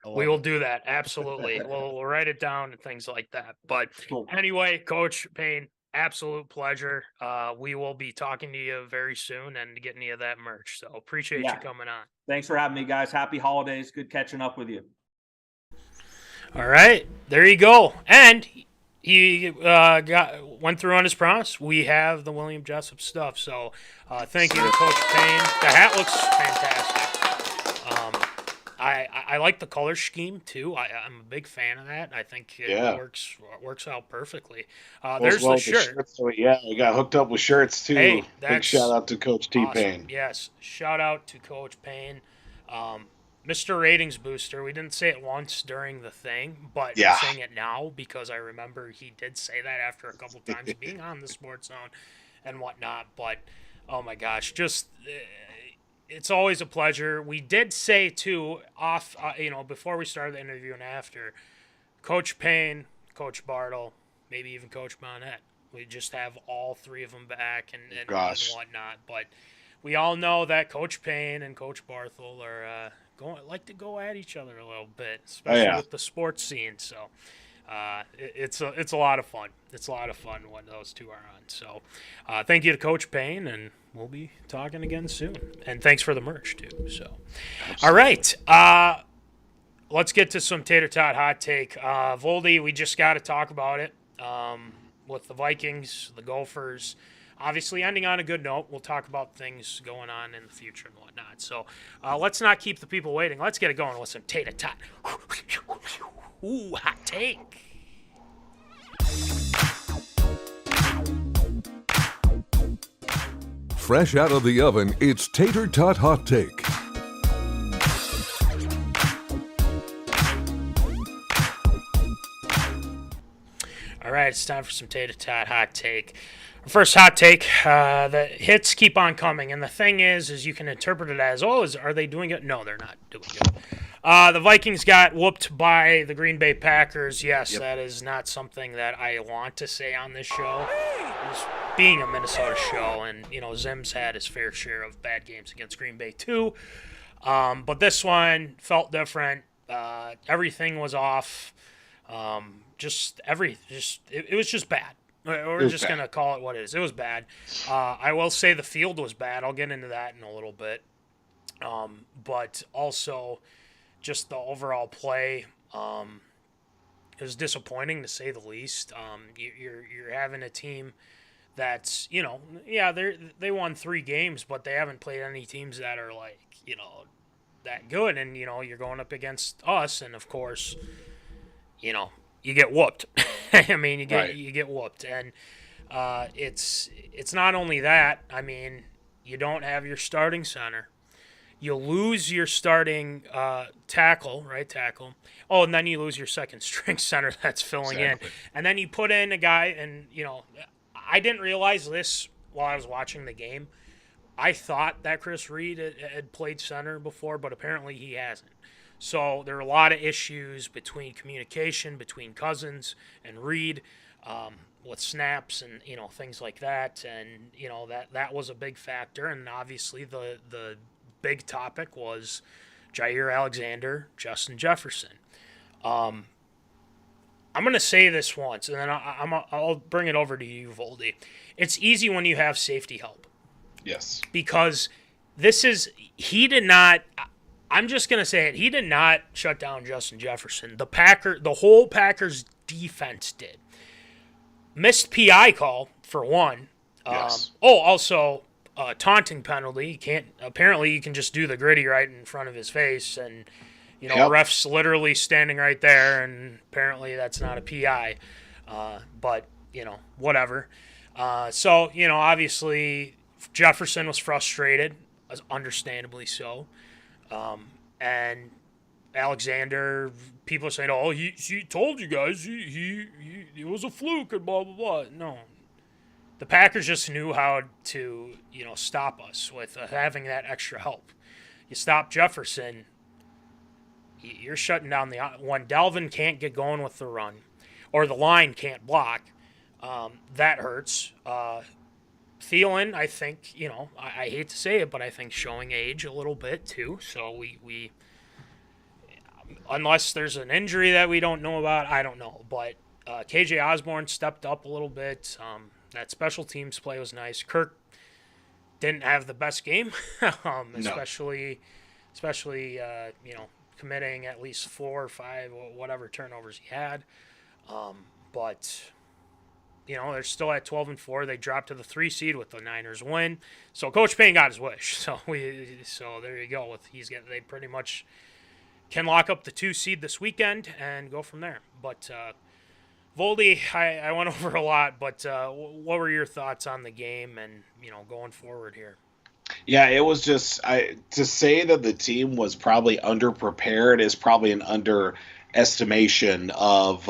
We will do that. Absolutely. we'll write it down and things like that. But anyway, Coach Paine, absolute pleasure. We will be talking to you very soon and getting you that merch. So appreciate you coming on. Thanks for having me, guys. Happy holidays. Good catching up with you. All right. There you go. And he went through on his promise. We have the William Jessup stuff. So thank you to Coach Paine. The hat looks fantastic. I like the color scheme too. I'm a big fan of that. I think it works out perfectly. There's the shirt. So, we got hooked up with shirts too. Hey, big shout out to Coach T-Paine. Awesome. Yes, shout out to Coach Paine. Mr. Ratings Booster, we didn't say it once during the thing, but I'm saying it now because I remember he did say that after a couple times being on the Sports Zone and whatnot. But, oh my gosh, just it's always a pleasure. We did say, too, before we started the interview and after, Coach Paine, Coach Bartle, maybe even Coach Bonnet. We just have all 3 of them back and whatnot. But we all know that Coach Paine and Coach Barthel are like to go at each other a little bit, especially with the sports scene. So it's a lot of fun. It's a lot of fun when those 2 are on. So thank you to Coach Paine, and we'll be talking again soon. And thanks for the merch too. So all right, let's get to some Tater Tot Hot Take. Voldy, we just got to talk about it with the Vikings, the Gophers. Obviously, ending on a good note. We'll talk about things going on in the future and whatnot. So let's not keep the people waiting. Let's get it going with some Tater Tot. Ooh, hot take. fresh out of the oven, it's Tater Tot Hot Take. All right, it's time for some Tater Tot Hot Take. Our first hot take, the hits keep on coming, and the thing is you can interpret it as, are they doing it? No, they're not doing it. The Vikings got whooped by the Green Bay Packers. Yes, That is not something that I want to say on this show. It's being a Minnesota show, and, Zim's had his fair share of bad games against Green Bay too. But this one felt different. Everything was off. It was just bad. We're just going to call it what it is. It was bad. I will say the field was bad. I'll get into that in a little bit. But also just the overall play, it was disappointing to say the least. You're having a team that's, they won 3 games, but they haven't played any teams that are that good. And, you're going up against us, and of course, you get whooped. I mean, you get whooped, and it's not only that. I mean, you don't have your starting center. You lose your starting tackle. Oh, and then you lose your second string center that's filling in, and then you put in a guy. And I didn't realize this while I was watching the game. I thought that Chris Reed had played center before, but apparently he hasn't. So there are a lot of issues between communication between Cousins and Reed with snaps and, things like that. And, that was a big factor. And obviously the big topic was Jair Alexander, Justin Jefferson. I'm going to say this once, and then I'll bring it over to you, Voldy. It's easy when you have safety help. Yes. Because I'm just going to say it. He did not shut down Justin Jefferson. The whole Packers defense did. Missed PI call, for one. Yes. Also, taunting penalty. Apparently, you can just do the gritty right in front of his face, and, ref's literally standing right there, and apparently that's not a PI. But, whatever. So, obviously, Jefferson was frustrated, understandably so. And Alexander, people are saying, he told you guys it was a fluke and blah, blah, blah. No. The Packers just knew how to, stop us with having that extra help. You stop Jefferson, you're shutting down when Dalvin can't get going with the run or the line can't block, that hurts. Thielen, I think, I hate to say it, but I think showing age a little bit too. So we unless there's an injury that we don't know about, I don't know. But KJ Osborne stepped up a little bit. That special teams play was nice. Kirk didn't have the best game, especially committing at least 4 or 5 whatever turnovers he had. But they're still at 12-4. They dropped to the 3 seed with the Niners win. So Coach Paine got his wish. So there you go. They pretty much can lock up the 2 seed this weekend and go from there. But Voldy, I went over a lot, but what were your thoughts on the game and going forward here? Yeah, it was just to say that the team was probably underprepared is probably an underestimation of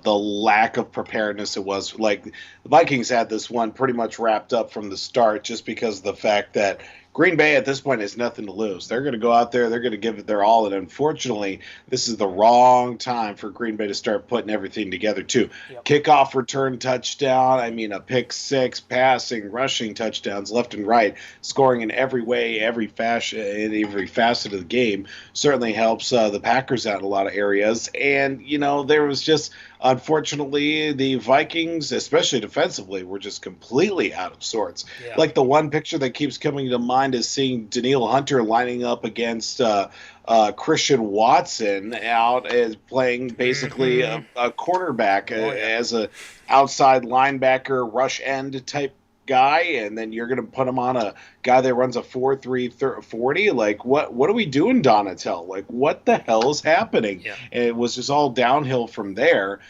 the lack of preparedness it was. Like, the Vikings had this one pretty much wrapped up from the start just because of the fact that Green Bay at this point has nothing to lose. They're going to go out there, they're going to give it their all, and unfortunately, this is the wrong time for Green Bay to start putting everything together too. Yep. Kickoff return touchdown, a pick 6, passing, rushing touchdowns left and right, scoring in every way, every fashion, in every facet of the game certainly helps the Packers out in a lot of areas. And, there was just, unfortunately, the Vikings, especially defensively, were just completely out of sorts. Yeah. Like, the one picture that keeps coming to mind is seeing Danielle Hunter lining up against Christian Watson out as playing basically a quarterback as a outside linebacker, rush end type guy, and then you're going to put him on a guy that runs a 4.3 40. Like, what are we doing, Donatel? Like, what the hell is happening? Yeah. And it was just all downhill from there.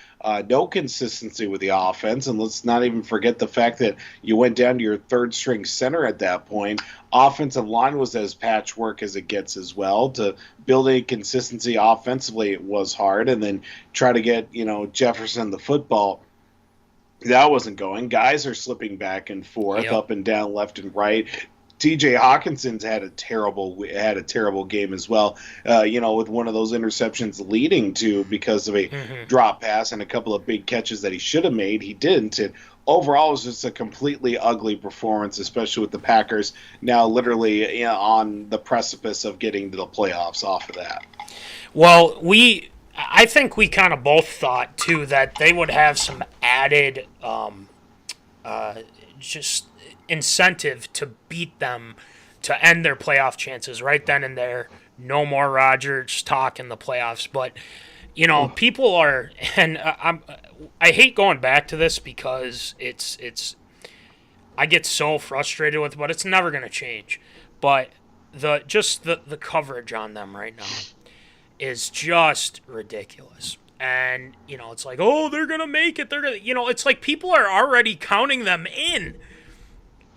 No consistency with the offense, and let's not even forget the fact that you went down to your third string center at that point. Offensive line was as patchwork as it gets as well. To build a consistency offensively, it was hard, and then try to get Jefferson the football. That wasn't going. Guys are slipping back and forth, up and down, left and right. T.J. Hawkinson's had a terrible game as well. With one of those interceptions leading to because of a drop pass and a couple of big catches that he should have made, he didn't. And overall, it was just a completely ugly performance, especially with the Packers now literally on the precipice of getting to the playoffs off of that. Well, I think we kind of both thought too that they would have some added just incentive to beat them to end their playoff chances right then and there. No more Rodgers talk in the playoffs, but people are, and I hate going back to this because it's I get so frustrated with it, but it's never going to change. But the coverage on them right now is just ridiculous. And, it's like, oh, they're going to make it. They're going to, it's like people are already counting them in.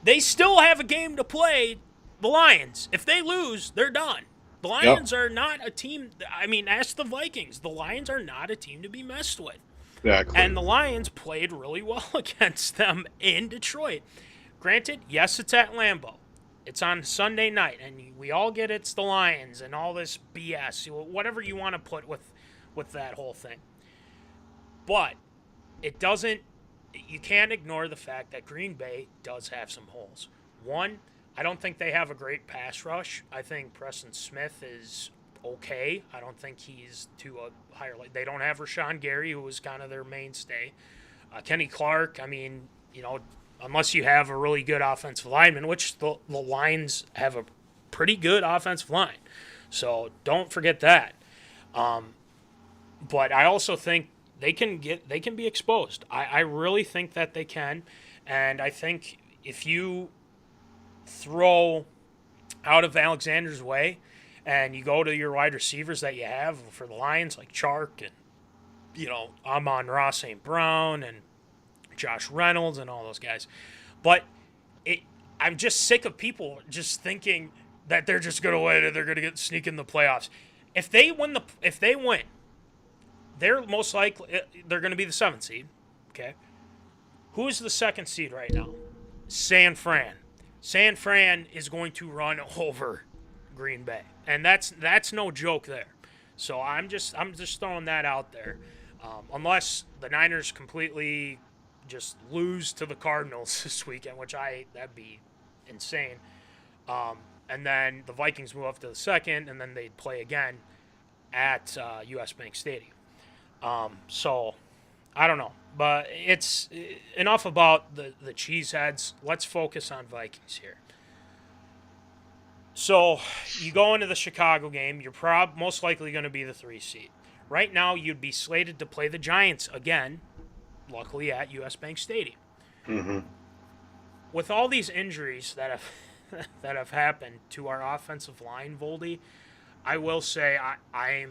They still have a game to play, the Lions. If they lose, they're done. The Lions are not a team. I mean, ask the Vikings. The Lions are not a team to be messed with. Exactly. And the Lions played really well against them in Detroit. Granted, yes, it's at Lambeau. It's on Sunday night, and we all get it's the Lions and all this BS, whatever you want to put with that whole thing. But it doesn't. You can't ignore the fact that Green Bay does have some holes. One, I don't think they have a great pass rush. I think Preston Smith is okay. I don't think he's to a higher level. They don't have Rashawn Gary, who was kind of their mainstay. Kenny Clark, I mean, unless you have a really good offensive lineman, which the Lions have a pretty good offensive line. So don't forget that. But I also think they can be exposed. I really think that they can. And I think if you throw out of Alexander's way and you go to your wide receivers that you have for the Lions, like Chark and, Amon-Ra St. Brown and Josh Reynolds and all those guys. But I'm just sick of people just thinking that they're just going to win and they're going to sneak in the playoffs. If they win, they're most likely they're going to be the 7th seed. Okay, who's the 2nd seed right now? San Fran. San Fran is going to run over Green Bay, and that's no joke there. So I'm just throwing that out there. Unless the Niners completely just lose to the Cardinals this weekend, which that'd be insane. And then the Vikings move up to the 2nd, and then they'd play again at US Bank Stadium. So I don't know, but it's enough about the cheeseheads. Let's focus on Vikings here. So you go into the Chicago game, you're most likely going to be the 3 seed. Right now, you'd be slated to play the Giants again, luckily at US Bank Stadium. Mm-hmm. With all these injuries that have happened to our offensive line, Voldy, I will say I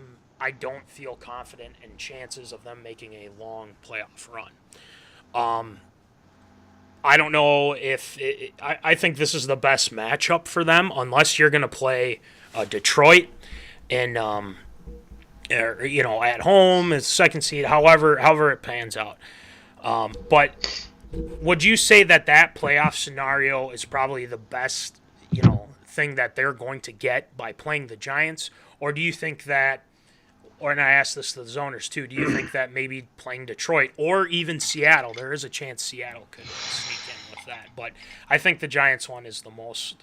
don't feel confident in chances of them making a long playoff run. I don't know if I think this is the best matchup for them, unless you're going to play Detroit in at home as 2nd seed, however it pans out. But would you say that playoff scenario is probably the best thing that they're going to get by playing the Giants, or do you think that? And I asked this to the zoners too, do you think that maybe playing Detroit or even Seattle, there is a chance Seattle could sneak in with that. But I think the Giants one is the most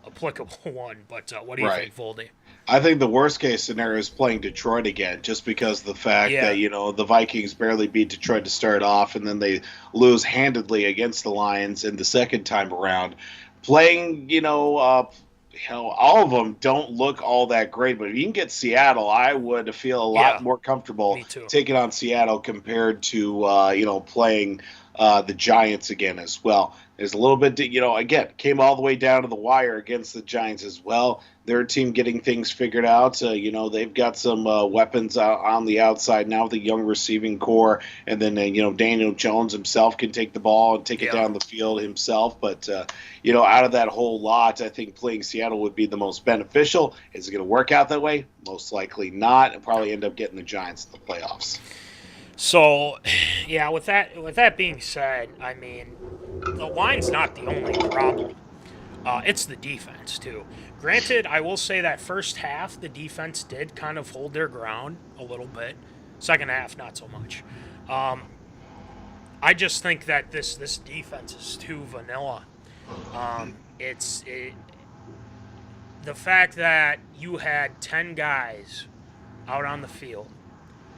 applicable one. But what do you think, Voldy? I think the worst case scenario is playing Detroit again, just because of the fact that, the Vikings barely beat Detroit to start off, and then they lose handedly against the Lions in the second time around. Playing, all of them don't look all that great, but if you can get Seattle, I would feel a lot more comfortable taking on Seattle compared to, playing the Giants again as well. There's a little bit, again, came all the way down to the wire against the Giants as well. Their team getting things figured out. They've got some weapons on the outside now with a young receiving core. And then, Daniel Jones himself can take the ball and take it down the field himself. But, out of that whole lot, I think playing Seattle would be the most beneficial. Is it going to work out that way? Most likely not. And probably end up getting the Giants in the playoffs. So, yeah, with that being said, I mean, the line's not the only problem. It's the defense, too. Granted, I will say that first half, the defense did kind of hold their ground a little bit. Second half, not so much. I just think that this defense is too vanilla. The fact that you had 10 guys out on the field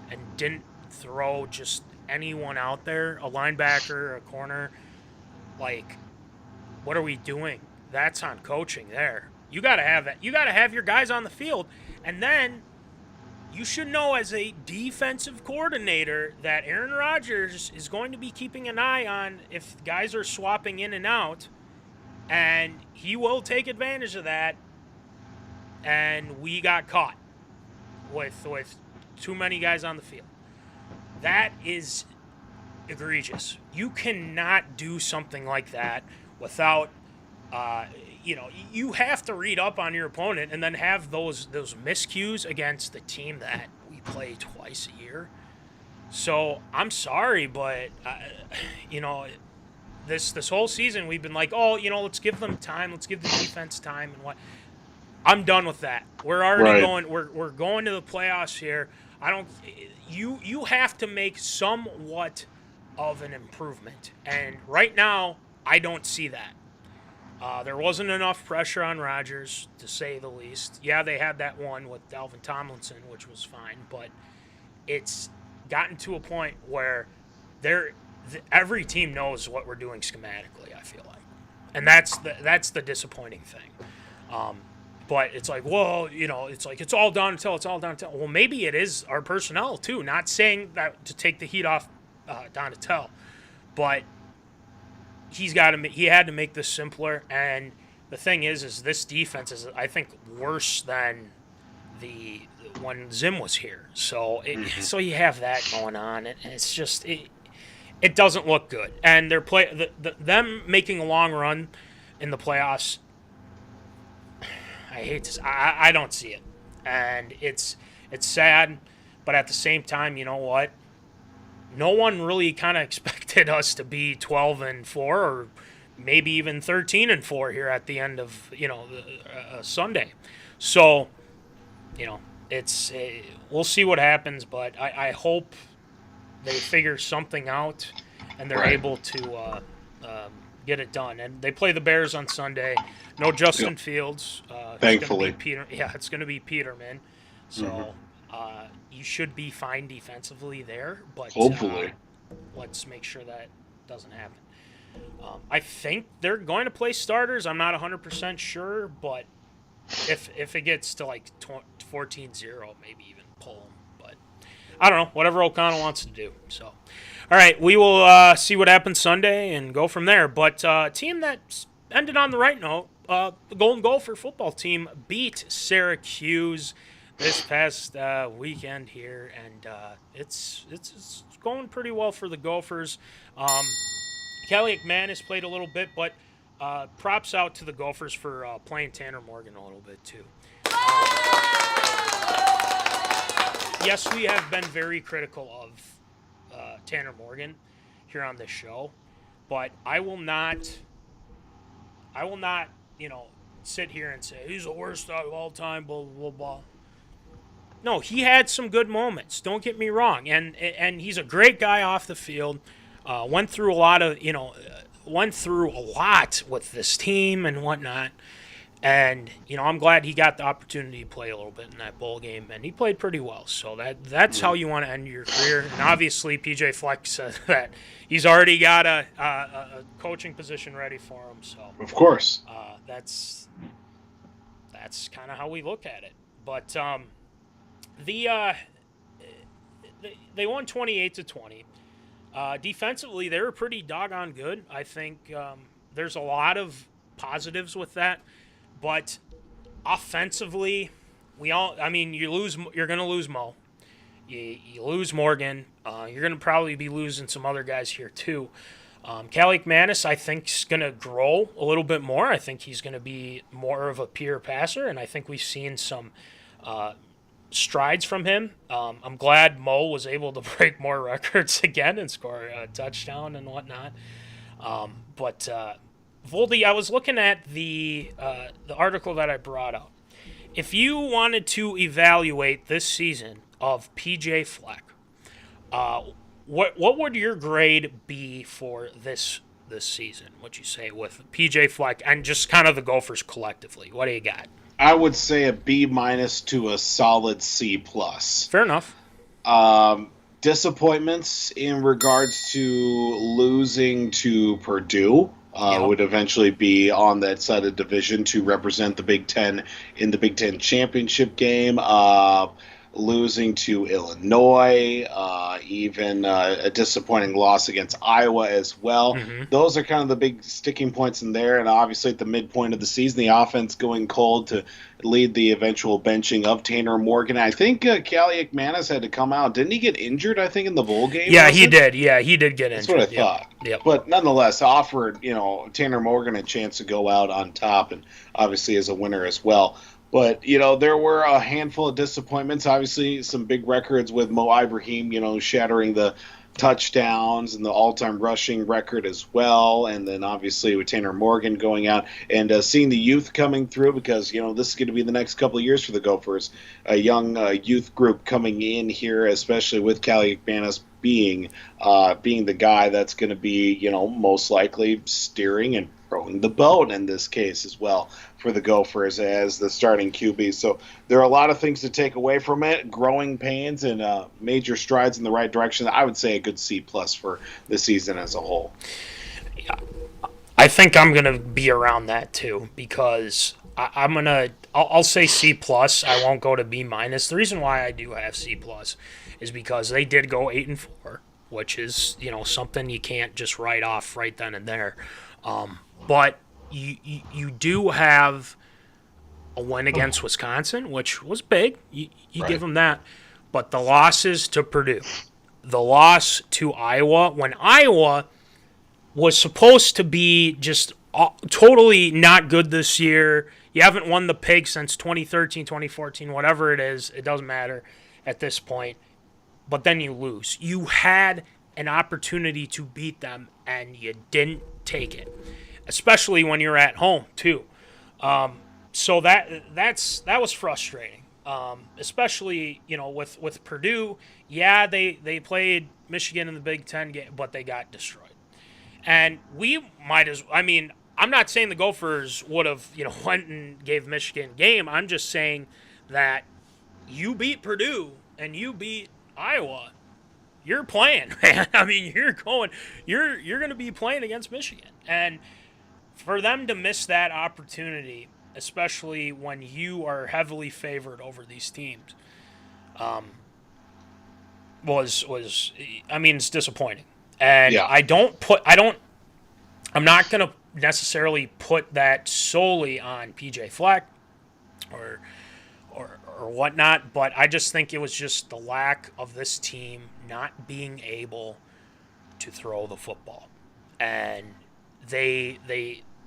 and didn't throw just anyone out there, a linebacker, a corner, like, what are we doing? That's on coaching there. You got to have that. You got to have your guys on the field, and then you should know as a defensive coordinator that Aaron Rodgers is going to be keeping an eye on if guys are swapping in and out, and he will take advantage of that. And we got caught with too many guys on the field. That is egregious. You cannot do something like that without, you have to read up on your opponent and then have those miscues against the team that we play twice a year. So I'm sorry, but, this whole season we've been like, let's give them time. Let's give the defense time and what. I'm done with that. We're already going. We're going to the playoffs here. You have to make somewhat of an improvement, and right now I don't see that. There wasn't enough pressure on Rodgers, to say the least. Yeah, they had that one with Dalvin Tomlinson, which was fine, but it's gotten to a point where every team knows what we're doing schematically, I feel like, and that's the disappointing thing. But it's like, it's all down until it's all down until. Well, maybe it is our personnel, too. Not saying that to take the heat off Donatel. But he had to make this simpler. And the thing is this defense is, I think, worse than when Zim was here. So so you have that going on. And it's just, it doesn't look good. And them making a long run in the playoffs, I don't see it, and it's sad, but at the same time, you know what? No one really kind of expected us to be 12-4 or maybe even 13-4 here at the end of Sunday. So, we'll see what happens, but I hope they figure something out and they're able to get it done. And they play the Bears on Sunday. No Justin Fields. Thankfully. It's going to be Peterman. So you should be fine defensively there. But hopefully. Let's make sure that doesn't happen. I think they're going to play starters. I'm not 100% sure, but if it gets to like 14-0, maybe even pull them. But I don't know. Whatever O'Connell wants to do. So, all right, we will see what happens Sunday and go from there. But a team that ended on the right note, the Golden Gopher football team beat Syracuse this past weekend here, and it's going pretty well for the Gophers. Kelly McManus played a little bit, but props out to the Gophers for playing Tanner Morgan a little bit too. Yes, we have been very critical of Tanner Morgan here on this show, but I will not, sit here and say he's the worst of all time, blah, blah, blah. No, he had some good moments. Don't get me wrong. And he's a great guy off the field. Went through a lot with this team and whatnot. And, I'm glad he got the opportunity to play a little bit in that bowl game, and he played pretty well. So that's how you want to end your career. And obviously, PJ Fleck said that he's already got a coaching position ready for him. So of course, that's kind of how we look at it. But they won 28-20. Defensively, they were pretty doggone good. I think there's a lot of positives with that, but offensively, you're going to lose Mo. You lose Morgan. You're going to probably be losing some other guys here too. McManus, I think, is going to grow a little bit more. I think he's going to be more of a pure passer, and I think we've seen some strides from him. I'm glad Mo was able to break more records again and score a touchdown and whatnot. But Voldy, I was looking at the article that I brought up. If you wanted to evaluate this season of PJ Fleck, what would your grade be for this season? What'd you say with PJ Fleck and just kind of the Gophers collectively? What do you got? I would say a B- to a solid C+. Fair enough. Disappointments in regards to losing to Purdue. Would eventually be on that side of division to represent the Big Ten in the Big Ten championship game. Losing to Illinois, even a disappointing loss against Iowa as well. Mm-hmm. Those are kind of the big sticking points in there. And obviously at the midpoint of the season, the offense going cold to lead the eventual benching of Tanner Morgan. I think Callie McManus had to come out. Didn't he get injured, I think, in the bowl game? Yeah, he did. Yeah, he did get injured. That's what I thought. Yep. But nonetheless, offered, Tanner Morgan a chance to go out on top and obviously as a winner as well. But, there were a handful of disappointments. Obviously, some big records with Mo Ibrahim, shattering the touchdowns and the all-time rushing record as well. And then, obviously, with Tanner Morgan going out and seeing the youth coming through because, this is going to be the next couple of years for the Gophers. A young youth group coming in here, especially with Callie McManus being the guy that's going to be, most likely steering and rowing the boat in this case as well for the Gophers as the starting QB. So there are a lot of things to take away from it. Growing pains and major strides in the right direction. I would say a good C+ for the season as a whole. Yeah, I think I'm going to be around that too because I'll say C+. I won't go to B-. The reason why I do have C+ is because they did go 8-4, which is, something you can't just write off right then and there. But you do have a win against Wisconsin, which was big. You right. Give them that. But the losses to Purdue, the loss to Iowa, when Iowa was supposed to be just totally not good this year. You haven't won the Pig since 2013, 2014, whatever it is. It doesn't matter at this point. But then you lose. You had an opportunity to beat them, and you didn't take it. Especially when you're at home too, so that was frustrating. Especially with Purdue, yeah they played Michigan in the Big Ten game, but they got destroyed. And we might I'm not saying the Gophers would have went and gave Michigan a game. I'm just saying that you beat Purdue and you beat Iowa. You're playing, man. You're going to be playing against Michigan. And for them to miss that opportunity, especially when you are heavily favored over these teams, it's disappointing. And yeah. I'm not going to necessarily put that solely on PJ Fleck or whatnot, but I just think it was just the lack of this team not being able to throw the football. And they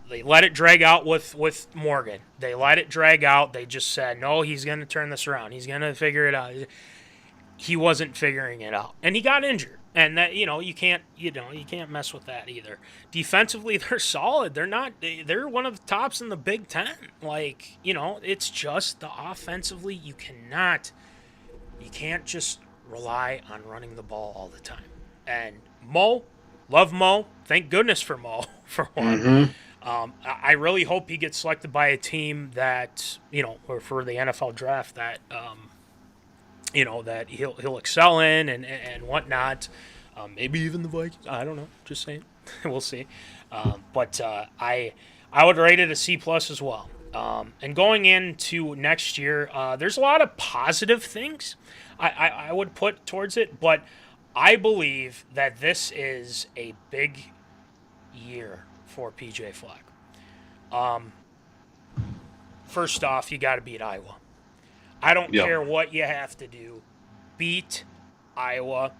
let it drag out with Morgan. They let it drag out. They just said, no, he's going to turn this around. He's going to figure it out. He wasn't figuring it out. And he got injured. And that, you can't mess with that either. Defensively, they're solid. They're one of the tops in the Big Ten. It's just the offensively, you can't just rely on running the ball all the time. And Mo, love Mo. Thank goodness for Mo, for one. Mm-hmm. I really hope he gets selected by a team that, or for the NFL draft that, that he'll excel in and whatnot. Maybe even the Vikings. I don't know. Just saying. We'll see. But I would rate it a C+ as well. And going into next year, there's a lot of positive things I would put towards it, but I believe that this is a big year for PJ Fleck. First off, you got to beat Iowa. I don't care what you have to do. Beat Iowa.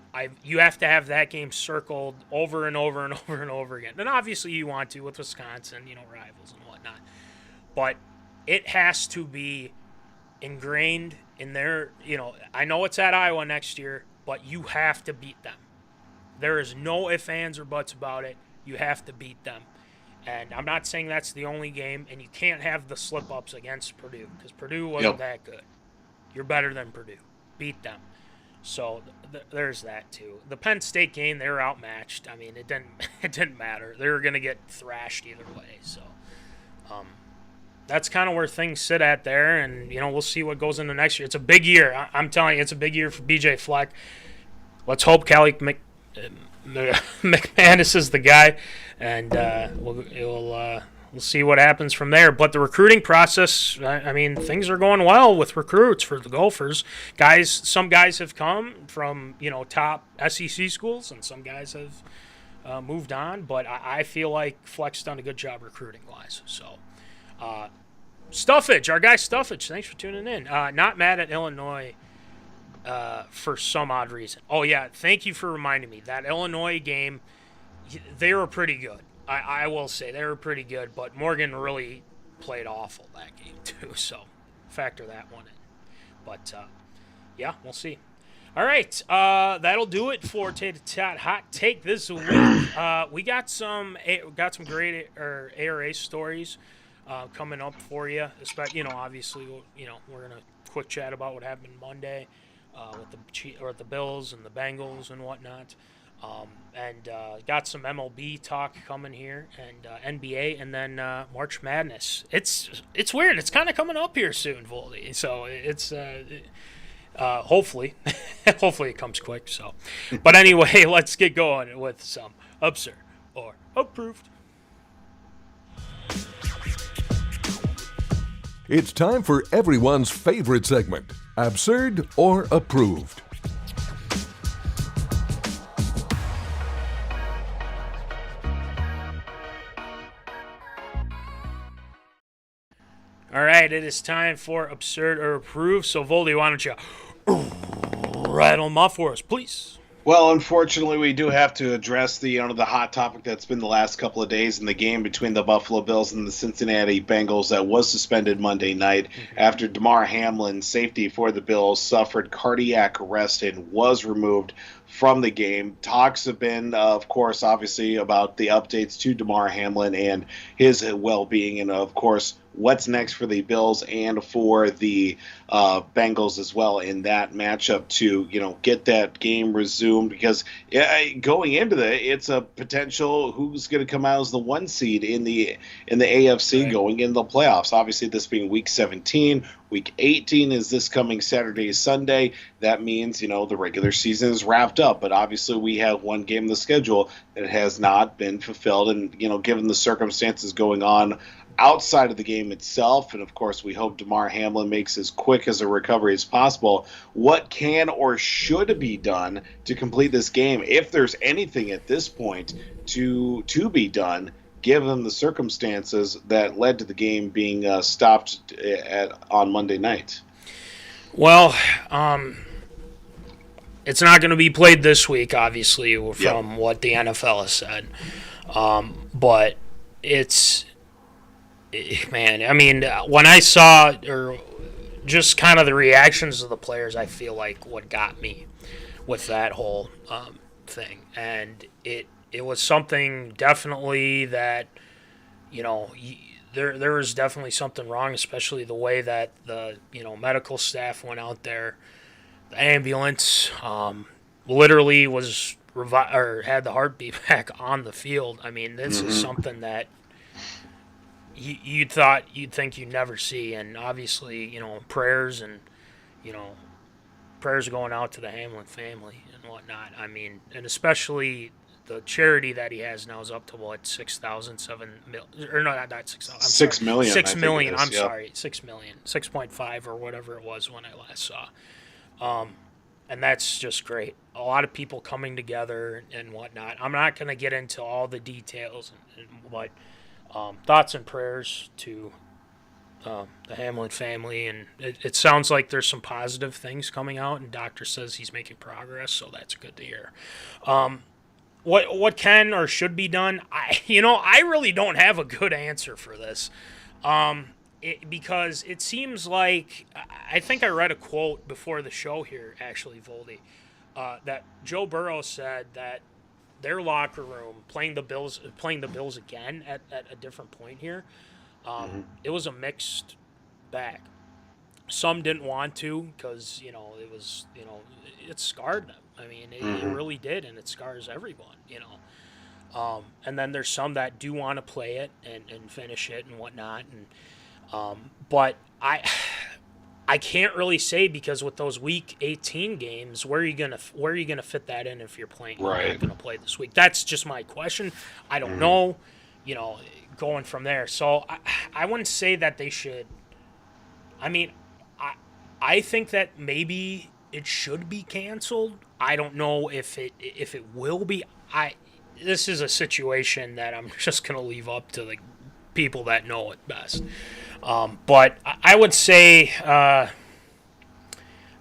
You have to have that game circled over and over and over and over again. And obviously you want to with Wisconsin, rivals and whatnot. But it has to be ingrained in their, I know it's at Iowa next year, but you have to beat them. There is no ifs, ands, or buts about it. You have to beat them. And I'm not saying that's the only game, and you can't have the slip-ups against Purdue, because Purdue wasn't that good. You're better than Purdue. Beat them. So there's that, too. The Penn State game, they were outmatched. I mean, it didn't matter. They were going to get thrashed either way. So that's kind of where things sit at there, and, we'll see what goes into next year. It's a big year. I'm telling you, it's a big year for BJ Fleck. Let's hope Callie McManus is the guy, and we'll see what happens from there. But the recruiting process, I mean, things are going well with recruits for the Gophers. Some guys have come from top SEC schools, and some guys have moved on. But I feel like Fleck's done a good job recruiting wise. So Stuffage, our guy Stuffage, thanks for tuning in. Not mad at Illinois. For some odd reason. Oh, yeah, thank you for reminding me. That Illinois game, they were pretty good. I will say they were pretty good, but Morgan really played awful that game too, so factor that one in. But, yeah, we'll see. All right, that'll do it for Tater Tot Hot Take this week. We got some great ARA stories coming up for you. Obviously, we're going to quick chat about what happened Monday. With the Bills and the Bengals and whatnot, and got some MLB talk coming here, and NBA, and then March Madness. It's weird. It's kind of coming up here soon, Voldy. So it's hopefully it comes quick. So, but anyway, let's get going with some absurd or approved. It's time for everyone's favorite segment, Absurd or Approved. All right, it is time for Absurd or Approved. So, Voldy, why don't you rattle them off for us, please? Well, unfortunately, we do have to address the hot topic that's been the last couple of days in the game between the Buffalo Bills and the Cincinnati Bengals that was suspended Monday night after Damarhamlin, safety for the Bills, suffered cardiac arrest and was removed from the game. Talks have been, of course, obviously about the updates to Damarhamlin and his well-being, and of course, what's next for the Bills and for the Bengals as well in that matchup to, get that game resumed, because going into it's a potential who's going to come out as the 1 seed in the AFC going into the playoffs. Obviously, this being week 17, week 18 is this coming Saturday, Sunday. That means, the regular season is wrapped up, but obviously we have one game in the schedule that has not been fulfilled, and, given the circumstances going on outside of the game itself, and of course we hope Damarhamlin makes as quick as a recovery as possible, what can or should be done to complete this game, if there's anything at this point to be done, given the circumstances that led to the game being stopped on Monday night? Well, it's not going to be played this week, obviously, from what the NFL has said, but it's... Man, I mean, when I saw just kind of the reactions of the players, I feel like what got me with that whole thing. And it was something definitely that, there was definitely something wrong, especially the way that the, medical staff went out there. The ambulance literally was had the heartbeat back on the field. I mean, this is something that you'd think you'd never see, and obviously, prayers and, prayers going out to the Hamlin family and whatnot. I mean, and especially the charity that he has now is up to what, 6 million. 6 million. I'm sorry, 6 million, 6.5 or whatever it was when I last saw. And that's just great. a lot of people coming together and whatnot. I'm not going to get into all the details, but thoughts and prayers to the Hamlin family, and it sounds like there's some positive things coming out, and doctor says he's making progress, so that's good to hear. What can or should be done? I really don't have a good answer for this, because it seems like I think I read a quote before the show here, actually, Voldy, that Joe Burrow said that their locker room playing the Bills again at a different point here. It was a mixed bag. Some didn't want to because, it scarred them. I mean, it really did, and it scars everyone, And then there's some that do want to play it and finish it and whatnot. And but I can't really say, because with those Week 18 games, where are you gonna fit that in if you're playing? Right. You're not gonna play this week. That's just my question. I don't know. Going from there. So I wouldn't say that they should. I mean, I think that maybe it should be canceled. I don't know if it will be. This is a situation that I'm just gonna leave up to the people that know it best. But I would say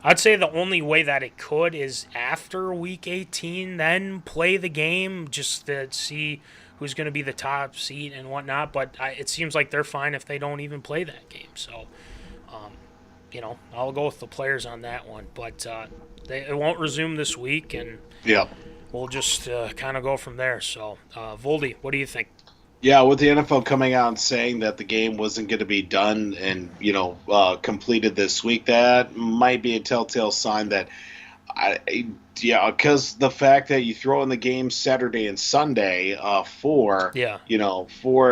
I'd say the only way that it could is after Week 18, then play the game just to see who's going to be the top seed and whatnot. But it seems like they're fine if they don't even play that game. So, I'll go with the players on that one. But it won't resume this week, and we'll just kind of go from there. So, Voldy, what do you think? Yeah, with the NFL coming out and saying that the game wasn't going to be done and, completed this week, that might be a telltale sign that because the fact that you throw in the game Saturday and Sunday for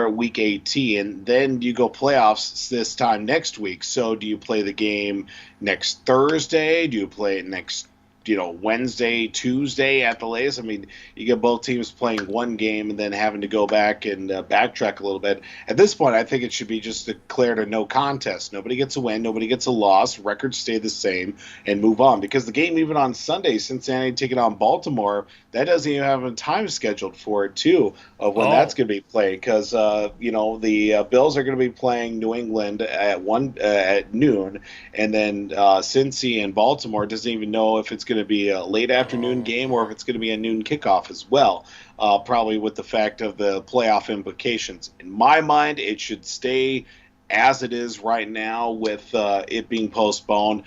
Week 18, then you go playoffs this time next week. So do you play the game next Thursday? Do you play it next Wednesday, Tuesday at the latest? I mean, you get both teams playing one game and then having to go back and backtrack a little bit. At this point, I think it should be just declared a no contest. Nobody gets a win, nobody gets a loss, records stay the same, and move on. Because the game, even on Sunday, Cincinnati taking on Baltimore, that doesn't even have a time scheduled for it, too, of when that's going to be played. Because, the Bills are going to be playing New England at noon, and then Cincy and Baltimore doesn't even know if it's going to be a late afternoon game or if it's going to be a noon kickoff as well, probably with the fact of the playoff implications. In my mind, it should stay as it is right now with it being postponed.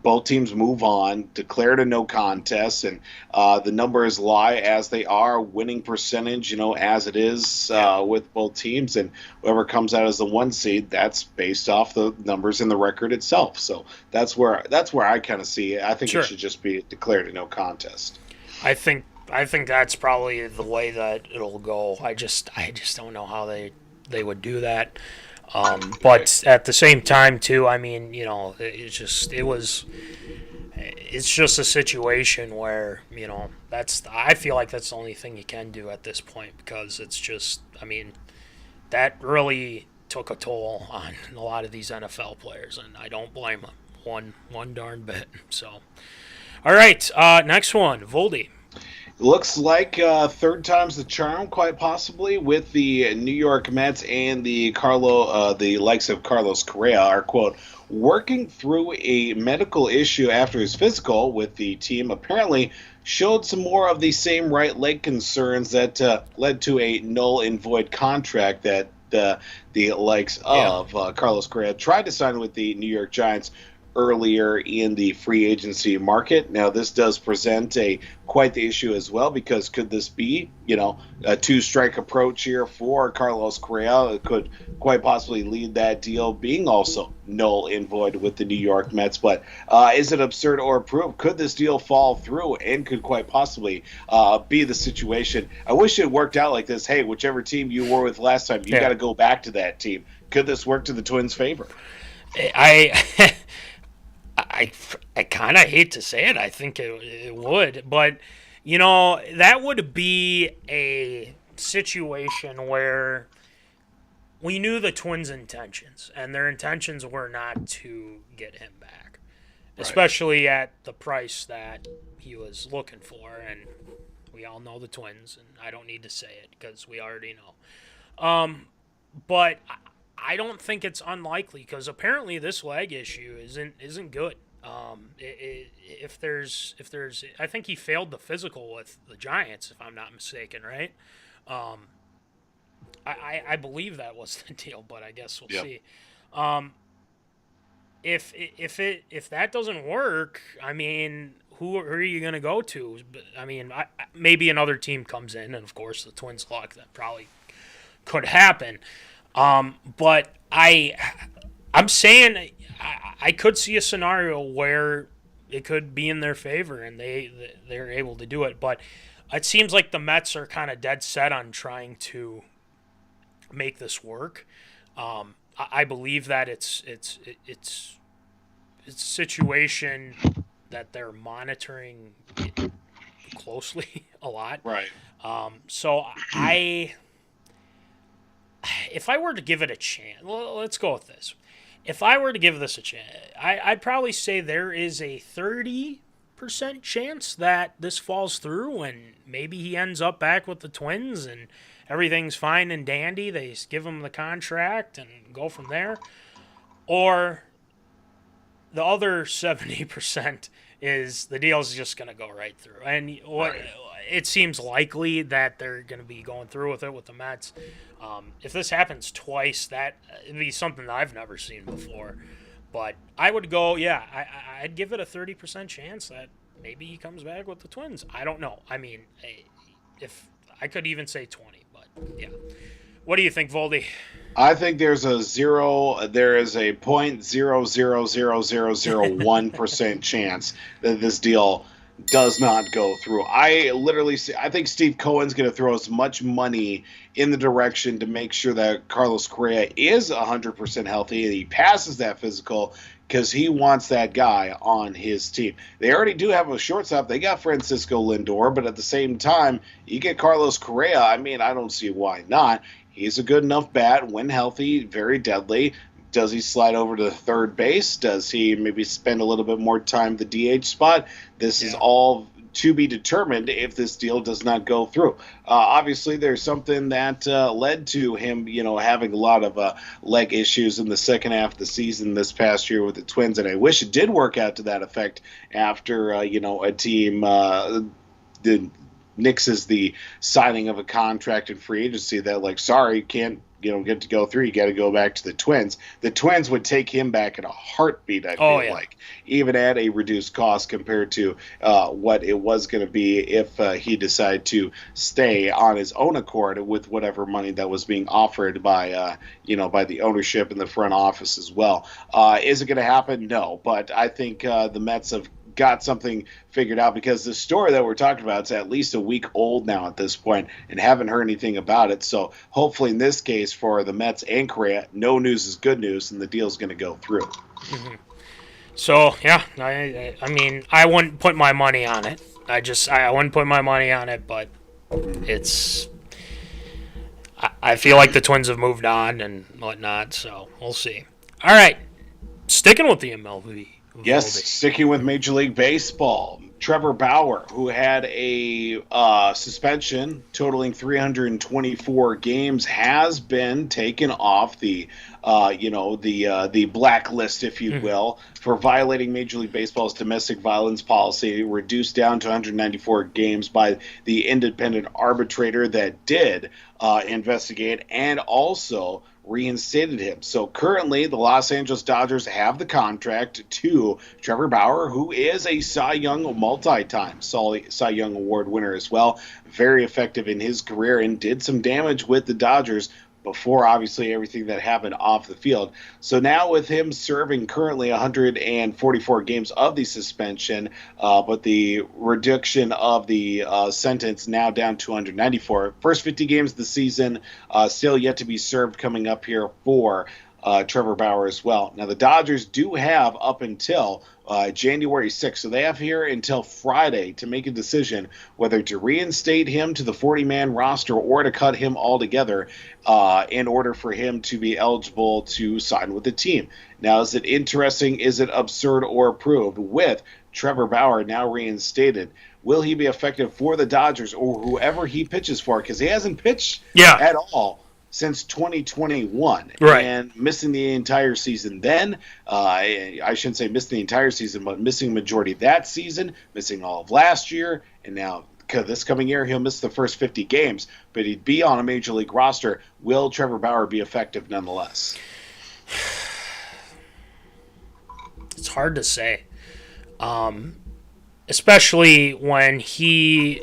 Both teams move on, declared a no contest, and the numbers lie as they are, winning percentage, as it is with both teams, and whoever comes out as the one seed, that's based off the numbers in the record itself. So that's where I kind of see it. I think it should just be declared a no contest. I think that's probably the way that it'll go. I just don't know how they would do that. But at the same time, too, I mean, it's just a situation where, I feel like that's the only thing you can do at this point, because it's just, I mean, that really took a toll on a lot of these NFL players, and I don't blame them one darn bit. So, all right, next one, Voldy. Looks like third time's the charm, quite possibly, with the New York Mets and the likes of Carloscorrea are, quote, working through a medical issue after his physical with the team. Apparently showed some more of the same right leg concerns that led to a null and void contract that the likes of Carloscorrea tried to sign with the New York Giants earlier in the free agency market. Now, this does present quite the issue as well, because could this be, a two-strike approach here for Carloscorrea? It could quite possibly lead that deal being also null and void with the New York Mets. But is it absurd or approved? Could this deal fall through and could quite possibly be the situation? I wish it worked out like this. Hey, whichever team you were with last time, you got to go back to that team. Could this work to the Twins' favor? I kind of hate to say it. I think it would. But, that would be a situation where we knew the Twins' intentions, and their intentions were not to get him back. especially at the price that he was looking for. And we all know the Twins, and I don't need to say it because we already know. But I don't think it's unlikely because apparently this leg issue isn't good. If there's, I think he failed the physical with the Giants, if I'm not mistaken, right? I believe that was the deal, but I guess we'll see. If that doesn't work, I mean, who are you going to go to? I mean, maybe another team comes in, and of course the Twins' luck, that probably could happen. But I'm saying I could see a scenario where it could be in their favor and they're able to do it. But it seems like the Mets are kind of dead set on trying to make this work. I believe that it's a situation that they're monitoring closely a lot. Right. So if I were to give it a chance, let's go with this. If I were to give this a chance, I'd probably say there is a 30% chance that this falls through and maybe he ends up back with the Twins and everything's fine and dandy. They give him the contract and go from there. Or the other 70% is the deal's just going to go right through. And it seems likely that they're going to be going through with it with the Mets. If this happens twice, it'd be something that I've never seen before. But I would go, I'd give it a 30% chance that maybe he comes back with the Twins. I don't know. I mean, if I could even say 20, but yeah. What do you think, Voldy? I think there's a 0.0000001% chance that this deal does not go through. I think Steve Cohen's going to throw as much money in the direction to make sure that Carlos Correa is 100% healthy and he passes that physical because he wants that guy on his team. They already do have a shortstop. They got Francisco Lindor, but at the same time, you get Carlos Correa. I mean, I don't see why not. He's a good enough bat when healthy, very deadly. Does he slide over to third base? Does he maybe spend a little bit more time the DH spot? This is all to be determined if this deal does not go through. Obviously, there's something that led to him, having a lot of leg issues in the second half of the season this past year with the Twins, and I wish it did work out to that effect after, a team nixes the signing of a contract in free agency that, sorry, you can't, get to go through. You got to go back to the Twins. The Twins would take him back in a heartbeat, I feel like, even at a reduced cost compared to what it was going to be if he decided to stay on his own accord with whatever money that was being offered by, by the ownership and the front office as well. Is it going to happen? No, but I think the Mets have got something figured out because the story that we're talking about is at least a week old now at this point and haven't heard anything about it. So hopefully in this case for the Mets and Correa, no news is good news and the deal's going to go through. Mm-hmm. So, yeah, I mean, I wouldn't put my money on it. I wouldn't put my money on it, but I feel like the Twins have moved on and whatnot, so we'll see. All right, sticking with the MLB. Yes, sticking with Major League Baseball, Trevor Bauer, who had a suspension totaling 324 games, has been taken off the blacklist, if you will, for violating Major League Baseball's domestic violence policy, reduced down to 194 games by the independent arbitrator that did investigate and also reinstated him. So currently the Los Angeles Dodgers have the contract to Trevor Bauer, who is a Cy Young multi-time Cy Young Award winner as well. Very effective in his career and did some damage with the Dodgers before obviously everything that happened off the field. So now with him serving currently 144 games of the suspension, but the reduction of the sentence now down to 194. First 50 games of the season still yet to be served coming up here for Trevor Bauer as well. Now, the Dodgers do have up until January 6th, so they have here until Friday to make a decision whether to reinstate him to the 40-man roster or to cut him altogether in order for him to be eligible to sign with the team. Now, is it interesting? Is it absurd or approved? With Trevor Bauer now reinstated, will he be effective for the Dodgers or whoever he pitches for? Because he hasn't pitched at all since 2021, right? And missing the entire season. Then I shouldn't say missing the entire season, but missing a majority of that season, missing all of last year, and now this coming year he'll miss the first 50 games. But he'd be on a major league roster. Will Trevor Bauer be effective nonetheless? It's hard to say, especially when he,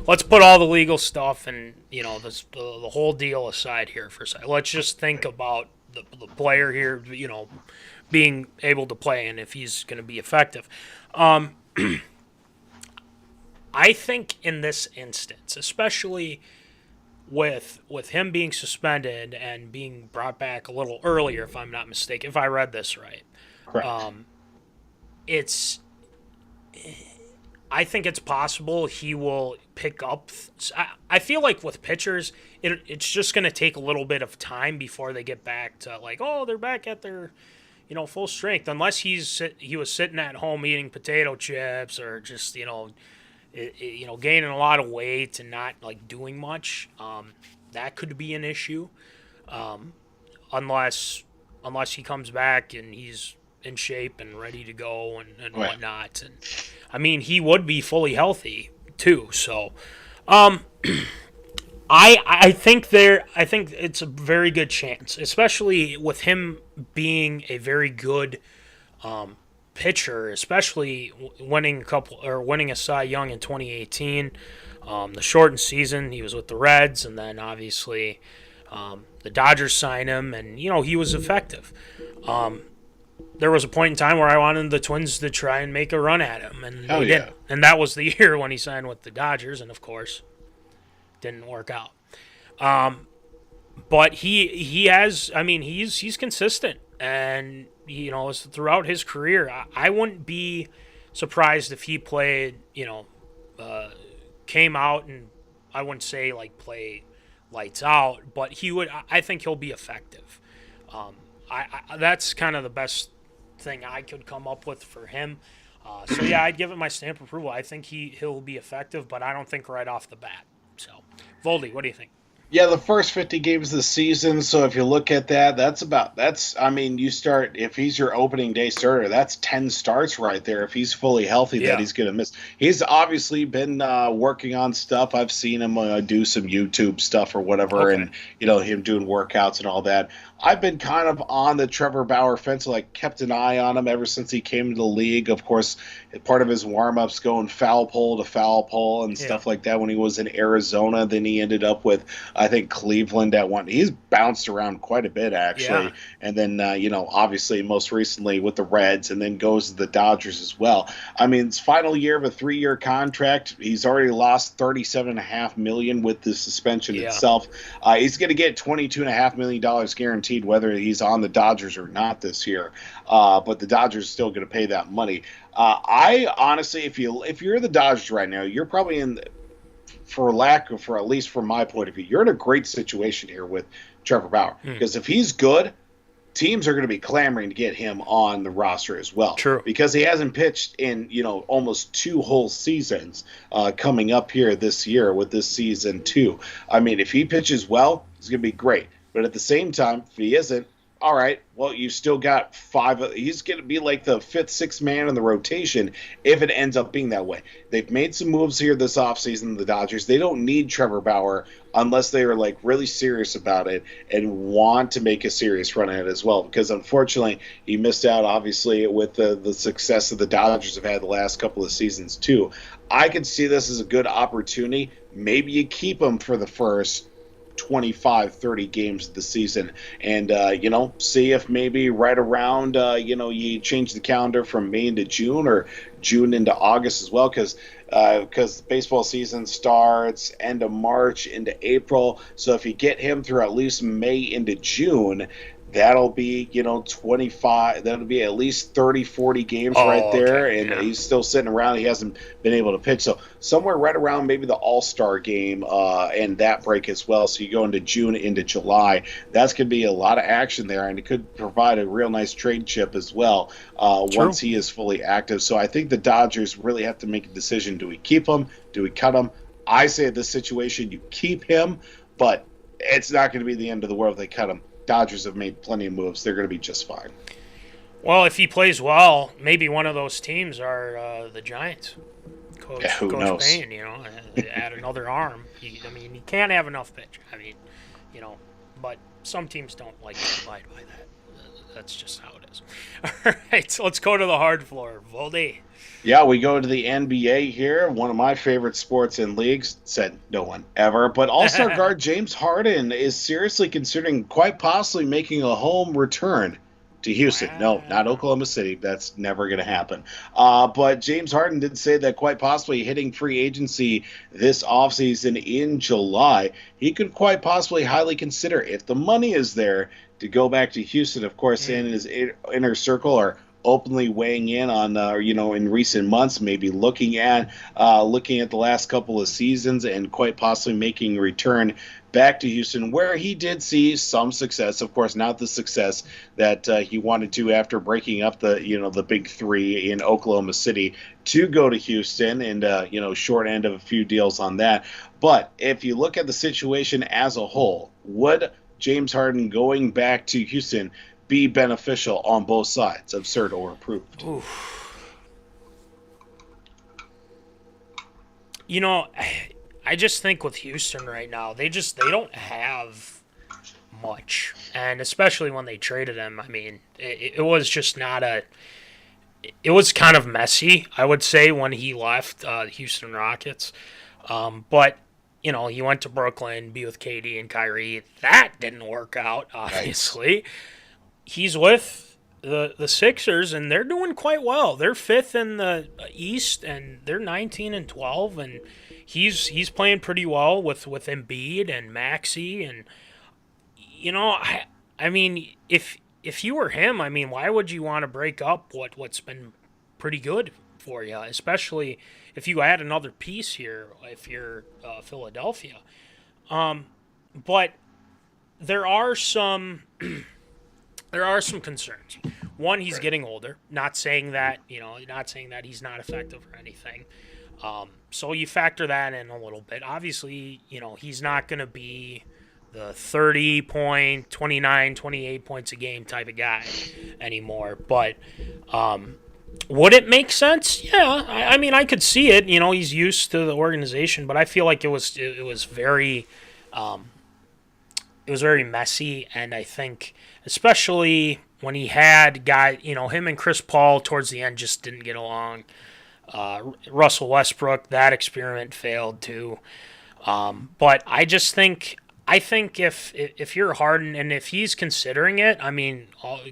let's put all the legal stuff and the whole deal aside here for a second. Let's just think about the player here, being able to play and if he's going to be effective. I think in this instance, especially with him being suspended and being brought back a little earlier, if I'm not mistaken, if I read this right, correct. I think it's possible he will pick up. I feel like with pitchers, it's just going to take a little bit of time before they get back to they're back at their, full strength. Unless he was sitting at home eating potato chips or just gaining a lot of weight and not doing much. That could be an issue. Unless he comes back and he's in shape and ready to go and right. whatnot. And I mean, he would be fully healthy too. So, I think it's a very good chance, especially with him being a very good pitcher, especially winning a Cy Young in 2018. The shortened season, he was with the Reds, and then obviously the Dodgers signed him, and he was effective. There was a point in time where I wanted the Twins to try and make a run at him, and they didn't. And that was the year when he signed with the Dodgers, and of course, didn't work out. But he has, he's consistent, and throughout his career, I wouldn't be surprised if he played, came out and I wouldn't say play lights out, but I think he'll be effective. That's kind of the best thing I could come up with for him. So yeah, I'd give it my stamp of approval. I think he'll be effective, but I don't think right off the bat. So, Voldy, what do you think? Yeah, the first 50 games of the season, so if you look at that, you start, if he's your opening day starter, that's 10 starts right there if he's fully healthy that he's going to miss. He's obviously been working on stuff. I've seen him do some YouTube stuff or whatever, and, him doing workouts and all that. I've been kind of on the Trevor Bauer fence, kept an eye on him ever since he came to the league. Of course, part of his warm-ups going foul pole to foul pole and stuff like that when he was in Arizona. Then he ended up with, I think, Cleveland at one. He's bounced around quite a bit, actually. Yeah. And then, obviously most recently with the Reds, and then goes to the Dodgers as well. His final year of a 3-year contract, he's already lost $37.5 million with the suspension itself. He's going to get $22.5 million guaranteed whether he's on the Dodgers or not this year, but the Dodgers are still going to pay that money. I honestly, if you're the Dodgers right now, you're probably at least from my point of view, you're in a great situation here with Trevor Bauer, because if he's good, teams are going to be clamoring to get him on the roster as well. True. Because he hasn't pitched in, almost 2 whole seasons coming up here this year with this season too. If he pitches well, it's going to be great. But at the same time, if he isn't, all right, well, you still got 5. He's going to be like the 5th, 6th man in the rotation if it ends up being that way. They've made some moves here this offseason, the Dodgers. They don't need Trevor Bauer unless they are really serious about it and want to make a serious run at it as well. Because unfortunately, he missed out, obviously, with the success that the Dodgers have had the last couple of seasons too. I could see this as a good opportunity. Maybe you keep him for the first 25, 30 games of the season, and see if maybe right around you change the calendar from May into June or June into August as well, because baseball season starts end of March into April. So if you get him through at least May into June, that'll be 25, that'll be at least 30, 40 games right there. Okay. And he's still sitting around. He hasn't been able to pitch, so somewhere right around maybe the All-Star game and that break as well. So you go into June into July, that's going to be a lot of action there, and it could provide a real nice trade chip as well once he is fully active. So I think the Dodgers really have to make a decision. Do we keep him? Do we cut him? I say in this situation you keep him, but it's not going to be the end of the world if they cut him. Dodgers have made plenty of moves. They're going to be just fine. Well, if he plays well, maybe one of those teams are the Giants. Coach Paine, add another arm. You can't have enough pitch. But some teams don't like to abide by that. That's just how it is. All right, so let's go to the hard floor. Voldy. Yeah, we go to the NBA here, one of my favorite sports and leagues, said no one ever. But All-Star guard Jamesharden is seriously considering quite possibly making a home return to Houston. Wow. No, not Oklahoma City. That's never going to happen. But Jamesharden did say that quite possibly hitting free agency this offseason in July, he could quite possibly highly consider, if the money is there, to go back to Houston. Of course, in his inner circle or openly weighing in on, in recent months, maybe looking at the last couple of seasons and quite possibly making a return back to Houston, where he did see some success. Of course, not the success that he wanted to after breaking up the big three in Oklahoma City to go to Houston, and short end of a few deals on that. But if you look at the situation as a whole, would Jamesharden going back to Houston be beneficial on both sides, absurd or approved? Oof. I just think with Houston right now, they don't have much, and especially when they traded him, it was just not it was kind of messy, I would say, when he left the Houston Rockets. But he went to Brooklyn, be with KD and Kyrie. That didn't work out, obviously. Right. He's with the Sixers, and they're doing quite well. They're fifth in the East, and they're 19-12, and he's playing pretty well with Embiid and Maxey. And if you were him, why would you want to break up what's been pretty good for you, especially if you add another piece here, if you're Philadelphia. But there are some concerns. One, he's getting older. Not saying that he's not effective or anything. So you factor that in a little bit. Obviously, he's not going to be the 30-point, 29, 28 points a game type of guy anymore. But would it make sense? Yeah. I could see it. He's used to the organization, but I feel like it was very messy, and I think especially when he had him and Chris Paul towards the end just didn't get along. Russell Westbrook, that experiment failed too. But I think if you're Harden and if he's considering it,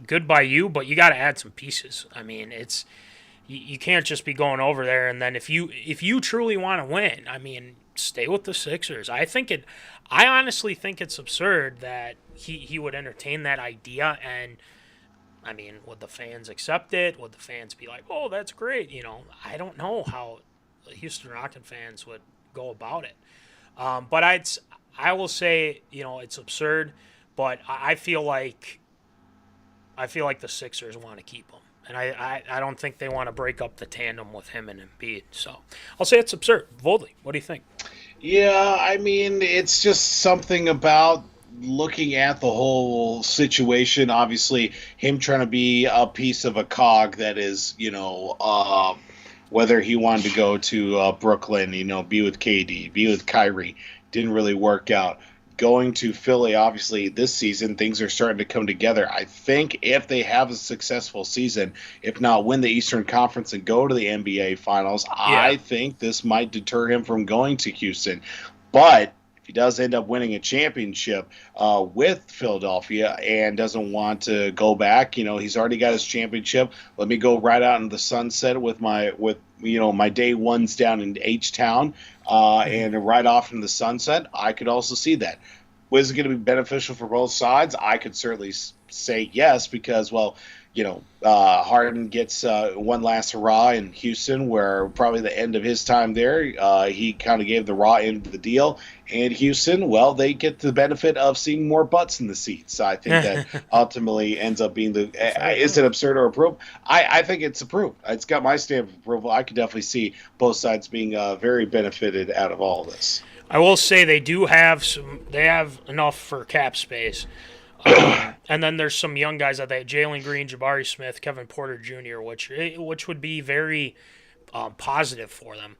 good by you, but you got to add some pieces. It's you can't just be going over there, and then if you truly want to win, stay with the Sixers. I honestly think it's absurd that he would entertain that idea, and would the fans accept it? Would the fans be like, "Oh, that's great"? I don't know how the Houston Rockets fans would go about it. But I will say, it's absurd, but I feel like the Sixers want to keep him, and I don't think they want to break up the tandem with him and Embiid. So I'll say it's absurd. Voldy, what do you think? Yeah, it's just something about looking at the whole situation. Obviously, him trying to be a piece of a cog that is, whether he wanted to go to Brooklyn, be with KD, be with Kyrie, didn't really work out. Going to Philly, obviously, this season, things are starting to come together. I think if they have a successful season, if not win the Eastern Conference and go to the NBA Finals, I think this might deter him from going to Houston. But he does end up winning a championship with Philadelphia and doesn't want to go back, he's already got his championship. Let me go right out in the sunset with my day ones down in H-Town and right off in the sunset. I could also see that. Was it going to be beneficial for both sides? I could certainly say yes, because, Harden gets one last hurrah in Houston, where probably the end of his time there, he kind of gave the raw end of the deal. And Houston, well, they get the benefit of seeing more butts in the seats. I think that ultimately ends up being is it absurd or approved? I think it's approved. It's got my stamp of approval. I could definitely see both sides being very benefited out of all of this. I will say they have enough for cap space. And then there's some young guys out there, Jalen Green, Jabari Smith, Kevin Porter Jr., which would be very positive for them.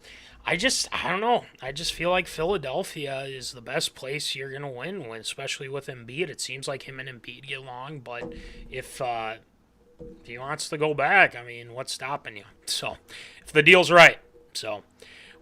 I don't know. I just feel like Philadelphia is the best place you're going to win, especially with Embiid. It seems like him and Embiid get along, but if he wants to go back, what's stopping you? So, if the deal's right. So,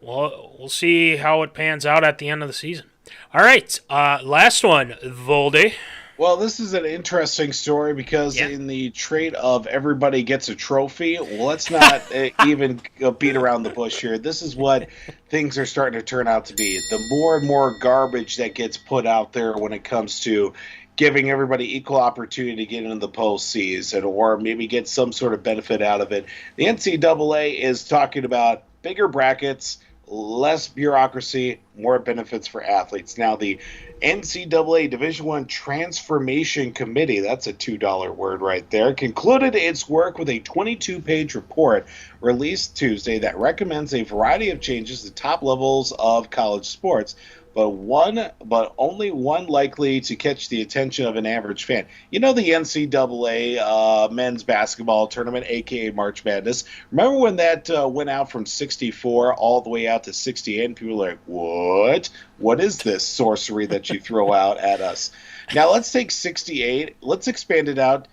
we'll see how it pans out at the end of the season. All right, last one, Volde. Well, this is an interesting story because in the trait of everybody gets a trophy, let's not even beat around the bush here. This is what things are starting to turn out to be. The more and more garbage that gets put out there when it comes to giving everybody equal opportunity to get into the postseason or maybe get some sort of benefit out of it. The NCAA is talking about bigger brackets, less bureaucracy, more benefits for athletes. Now, the NCAA Division I Transformation Committee, that's a $2 word right there, concluded its work with a 22-page report released Tuesday that recommends a variety of changes to top levels of college sports, but only one likely to catch the attention of an average fan. The NCAA men's basketball tournament, a.k.a. March Madness. Remember when that went out from 64 all the way out to 68? And people were like, what? What is this sorcery that you throw out at us? Now, let's take 68. Let's expand it out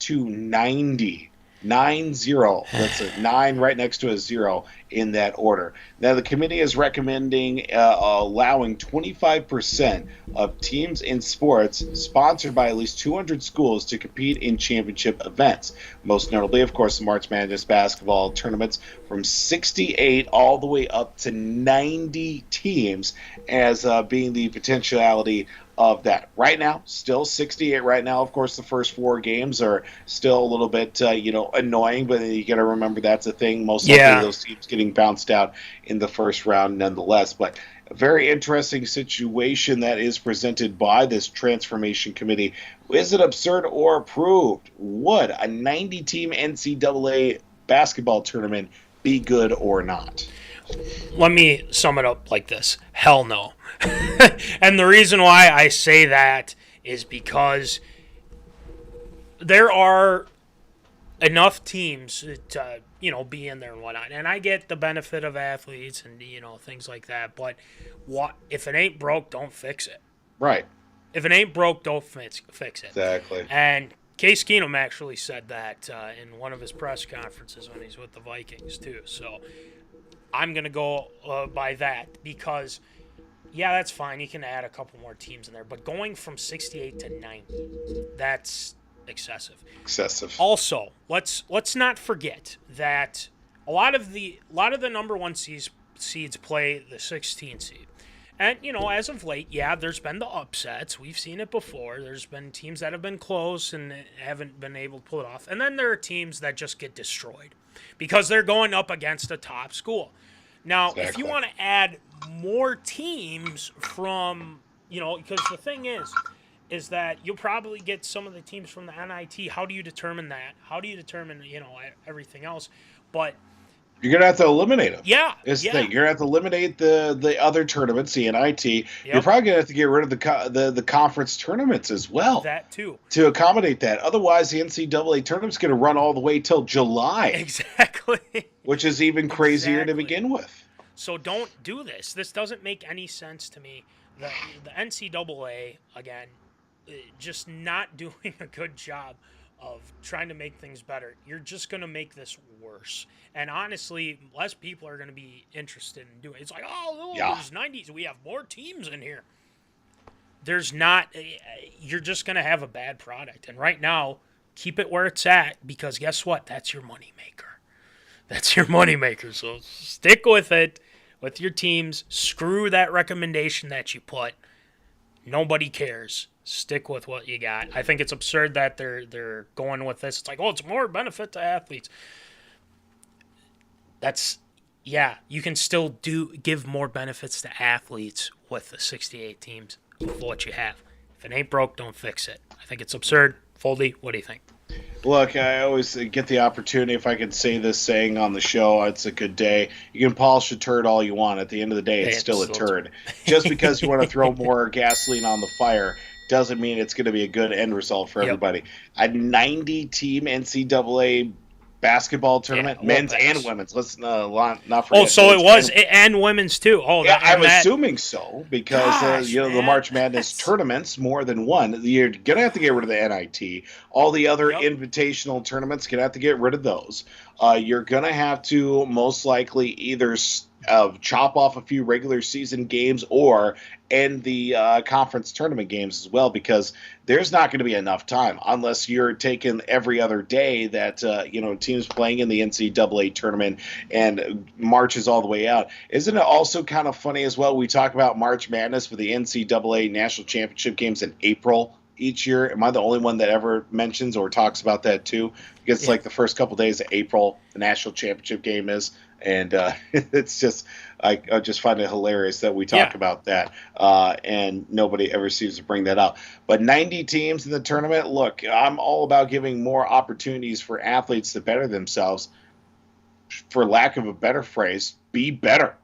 to 90. 9-0. That's a 9 right next to a 0 in that order. Now, the committee is recommending allowing 25% of teams in sports sponsored by at least 200 schools to compete in championship events. Most notably, of course, the March Madness basketball tournaments from 68 all the way up to 90 teams as being the potentiality of that. Right now, still 68 right now. Of course, the first 4 games are still a little bit, annoying, but you got to remember that's a thing. Most likely those teams getting bounced out in the first round nonetheless. But a very interesting situation that is presented by this transformation committee. Is it absurd or approved? Would a 90-team NCAA basketball tournament be good or not? Let me sum it up like this. Hell no. And the reason why I say that is because there are enough teams to, be in there and whatnot. And I get the benefit of athletes and, things like that. But if it ain't broke, don't fix it. Right. If it ain't broke, don't fix it. Exactly. And Case Keenum actually said that in one of his press conferences when he's with the Vikings, too. So I'm going to go by that because, that's fine. You can add a couple more teams in there. But going from 68 to 90, that's excessive. Also, let's not forget that a lot of the number one seeds play the 16 seed. And, as of late, there's been the upsets. We've seen it before. There's been teams that have been close and haven't been able to pull it off. And then there are teams that just get destroyed because they're going up against a top school. Now, if you want to add more teams from, because the thing is that you'll probably get some of the teams from the NIT. How do you determine that? How do you determine, everything else? But you're going to have to eliminate them. Yeah. It's the thing. You're going to have to eliminate the other tournaments, the NIT. Yep. You're probably going to have to get rid of the conference tournaments as well. That too. To accommodate that. Otherwise, the NCAA tournament's going to run all the way till July. Exactly. Which is even crazier to begin with. So don't do this. This doesn't make any sense to me. The NCAA, again, just not doing a good job of trying to make things better. You're just going to make this worse. And honestly, less people are going to be interested in doing it. It's like, there's 90s. We have more teams in here. there's not – you're just going to have a bad product. And right now, keep it where it's at because guess what? That's your moneymaker. That's your moneymaker. So stick with it with your teams. Screw that recommendation that you put. Nobody cares. Stick with what you got. I think it's absurd that they're going with this. It's like, it's more benefit to athletes. Yeah, you can still give more benefits to athletes with the 68 teams of what you have. If it ain't broke, don't fix it. I think it's absurd. Foldy, what do you think? Look, I always get the opportunity, if I could say this saying on the show, it's a good day. You can polish a turd all you want. At the end of the day, it's still a turd. Just because you want to throw more gasoline on the fire doesn't mean it's going to be a good end result for everybody. A 90-team NCAA basketball tournament, men's and women's. Let's not forget. So it was and women's too. I'm assuming so because the March Madness tournaments, more than one. You're gonna have to get rid of the NIT. All the other invitational tournaments, gonna have to get rid of those. You're gonna have to most likely either chop off a few regular season games or end the conference tournament games as well, because there's not going to be enough time unless you're taking every other day that teams playing in the NCAA tournament and marches all the way out. Isn't it also kind of funny as well? We talk about March Madness with the NCAA national championship games in April each year. Am I the only one that ever mentions or talks about that too? Because it's like the first couple days of April, the national championship game is. And it's just, I just find it hilarious that we talk about that, and nobody ever seems to bring that up. But 90 teams in the tournament, look, I'm all about giving more opportunities for athletes to better themselves. For lack of a better phrase, be better,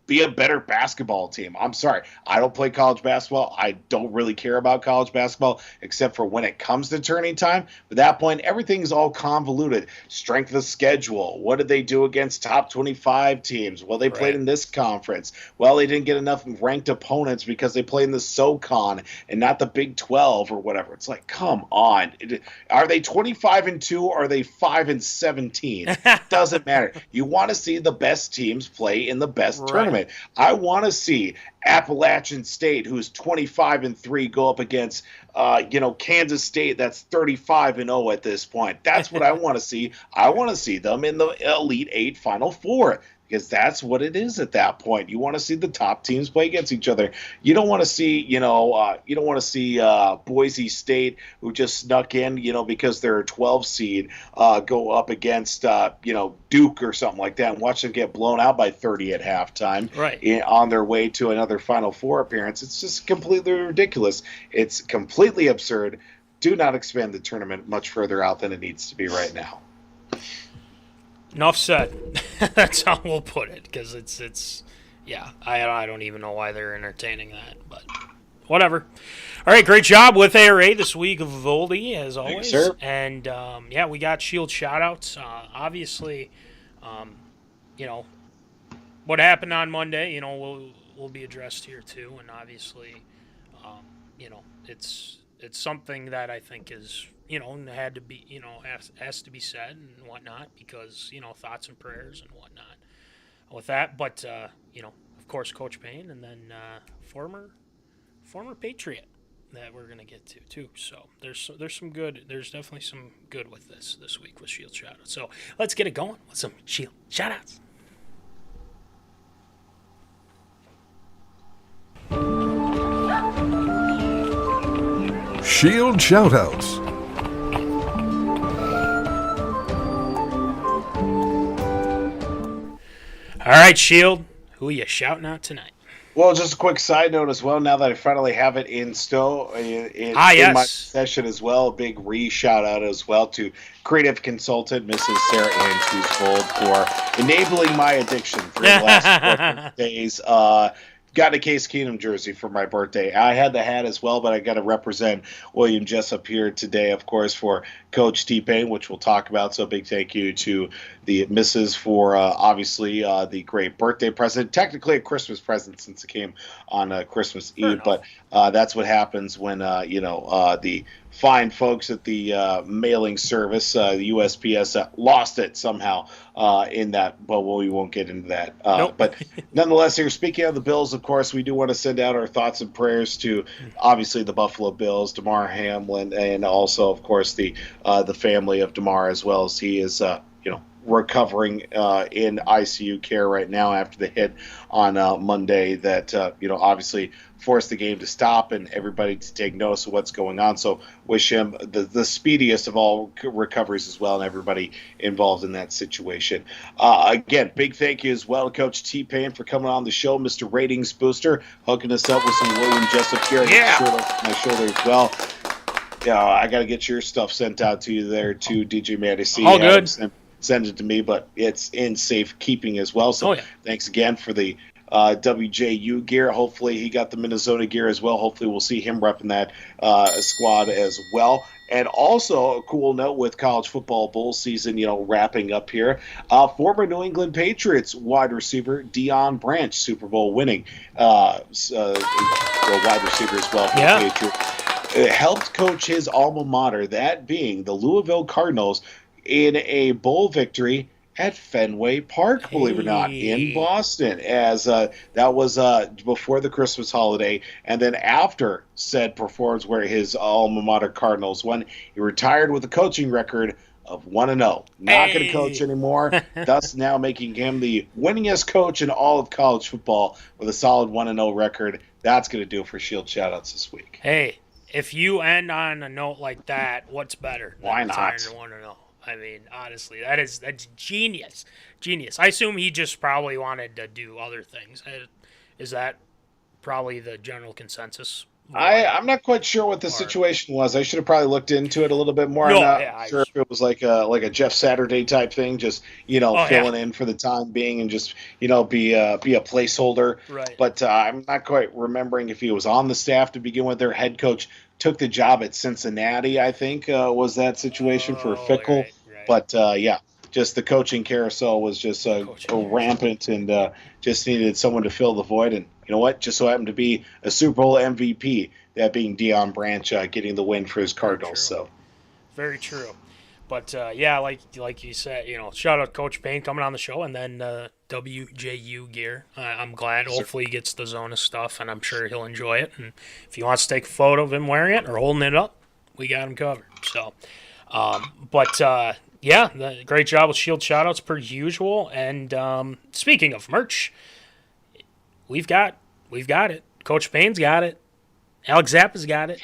be a better basketball team. I'm sorry. I don't play college basketball. I don't really care about college basketball except for when it comes to turning time. At that point, everything's all convoluted. Strength of schedule. What did they do against top 25 teams? Well, they played in this conference. Well, they didn't get enough ranked opponents because they played in the SoCon and not the Big 12 or whatever. It's like, come on. Are they 25-2 or are they 5-17? Doesn't matter. You want to see the best teams play in the best tournament. I want to see Appalachian State, who's 25-3, go up against, Kansas State, that's 35-0 at this point. That's what I want to see. I want to see them in the Elite Eight Final Four. Because that's what it is at that point. You want to see the top teams play against each other. You don't want to see, Boise State, who just snuck in, because they're a 12 seed, go up against, Duke or something like that, and watch them get blown out by 30 at halftime, on their way to another Final Four appearance. It's just completely ridiculous. It's completely absurd. Do not expand the tournament much further out than it needs to be right now. Enough said. That's how we'll put it, because I don't even know why they're entertaining that, but whatever. All right, great job with ARA this week of Voldy, as always. Thanks, sir. And, we got Shield shoutouts. Obviously, what happened on Monday, will be addressed here too, and obviously, it's something that I think is, had to be, has to be said and whatnot, because, thoughts and prayers and whatnot with that. But, of course, Coach Paine, and then former Patriot that we're going to get to too. So there's definitely some good with this week with Shield shoutouts. So let's get it going with some Shield shoutouts. Shield shoutouts. All right, Shield, who are you shouting out tonight? Well, just a quick side note as well, now that I finally have it in in my possession as well, a big shout-out as well to creative consultant Mrs. Sarah Ann Twofold for enabling my addiction for the last 4 days. Got a Case Keenum jersey for my birthday. I had the hat as well, but I got to represent William Jessup here today, of course, for Coach T-Paine, which we'll talk about. So big thank you to the missus for obviously the great birthday present. Technically a Christmas present since it came on Christmas Eve, but that's what happens when, the fine folks at the mailing service, the USPS, lost it somehow in that. Well, we won't get into that. Nope. But nonetheless, here, speaking of the Bills, of course, we do want to send out our thoughts and prayers to obviously the Buffalo Bills, Damarhamlin, and also, of course, the family of Damar, as well as he is recovering in ICU care right now after the hit on Monday that obviously forced the game to stop and everybody to take notice of what's going on. So wish him the speediest of all recoveries as well, and everybody involved in that situation. Again, big thank you as well to Coach T-Paine for coming on the show, Mr. Ratings Booster, hooking us up with some William Jessup here. My shoulder as well. Yeah, I got to get your stuff sent out to you there too, DJ Matty C. All good. Send it to me, but it's in safe keeping as well. So thanks again for the WJU gear. Hopefully he got the MinneZona gear as well. Hopefully we'll see him repping that squad as well. And also a cool note with college football bowl season, wrapping up here. Former New England Patriots wide receiver Deion Branch, Super Bowl winning wide receiver as well for the Patriots. Helped coach his alma mater, that being the Louisville Cardinals, in a bowl victory at Fenway Park, believe it or not, in Boston, as that was before the Christmas holiday, and then after said performance where his alma mater Cardinals won. He retired with a coaching record of 1-0. Not going to coach anymore, thus now making him the winningest coach in all of college football with a solid 1-0 record. That's going to do it for Shield Shoutouts this week. Hey, if you end on a note like that, what's better? Why not? 1-0. I mean, honestly, that's genius. Genius. I assume he just probably wanted to do other things. Is that probably the general consensus? I'm not quite sure what the situation was. I should have probly looked into it a little bit more. I'm not sure if it was like a Jeff Saturday type thing, just filling in for the time being and just be a placeholder. Right. But I'm not quite remembering if he was on the staff to begin with. Their head coach took the job at Cincinnati, I think, was that situation for Fickle. Right. But just the coaching carousel was just rampant, and just needed someone to fill the void. And you know what? Just so happened to be a Super Bowl MVP, that being Deion Branch, getting the win for his Cardinals. So very true. But like you said, shout out Coach Paine coming on the show, and then WJU gear. I'm glad. Hopefully he gets the Zona stuff, and I'm sure he'll enjoy it. And if he wants to take a photo of him wearing it or holding it up, we got him covered. So, great job with Shield Shoutouts per usual. And speaking of merch, we've got it. Coach Payne's got it. Alex Zappa's got it.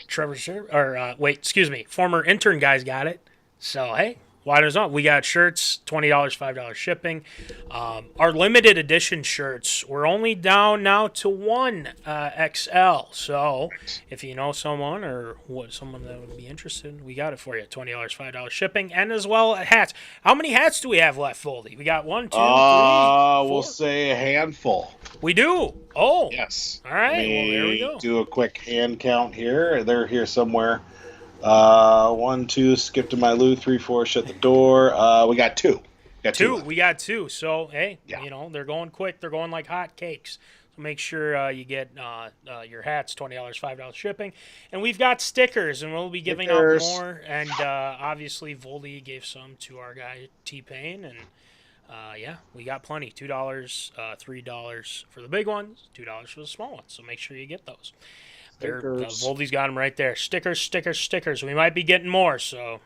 Former intern guy's got it. So, hey, why does not? We got shirts, $20, $5 shipping. Our limited edition shirts, we're only down now to 1 XL. So, if you know someone or someone that would be interested, we got it for you. $20, $5 shipping, and as well hats. How many hats do we have left, Foldy? We got 1, 2, 3, 4. We'll say a handful. We do? Oh. Yes. All right, there we go. Do a quick hand count here. They're here somewhere. 1, 2, skip to my loo, 3, 4, shut the door. We got 2. We got 2. So, hey, they're going quick. They're going like hot cakes. So make sure you get your hats, $20, $5 shipping. And we've got stickers, and we'll be giving out more. And obviously, Voldy gave some to our guy T-Paine. And, we got plenty. $2, $3 for the big ones, $2 for the small ones. So make sure you get those. Voldy's got them right there. Stickers. We might be getting more, so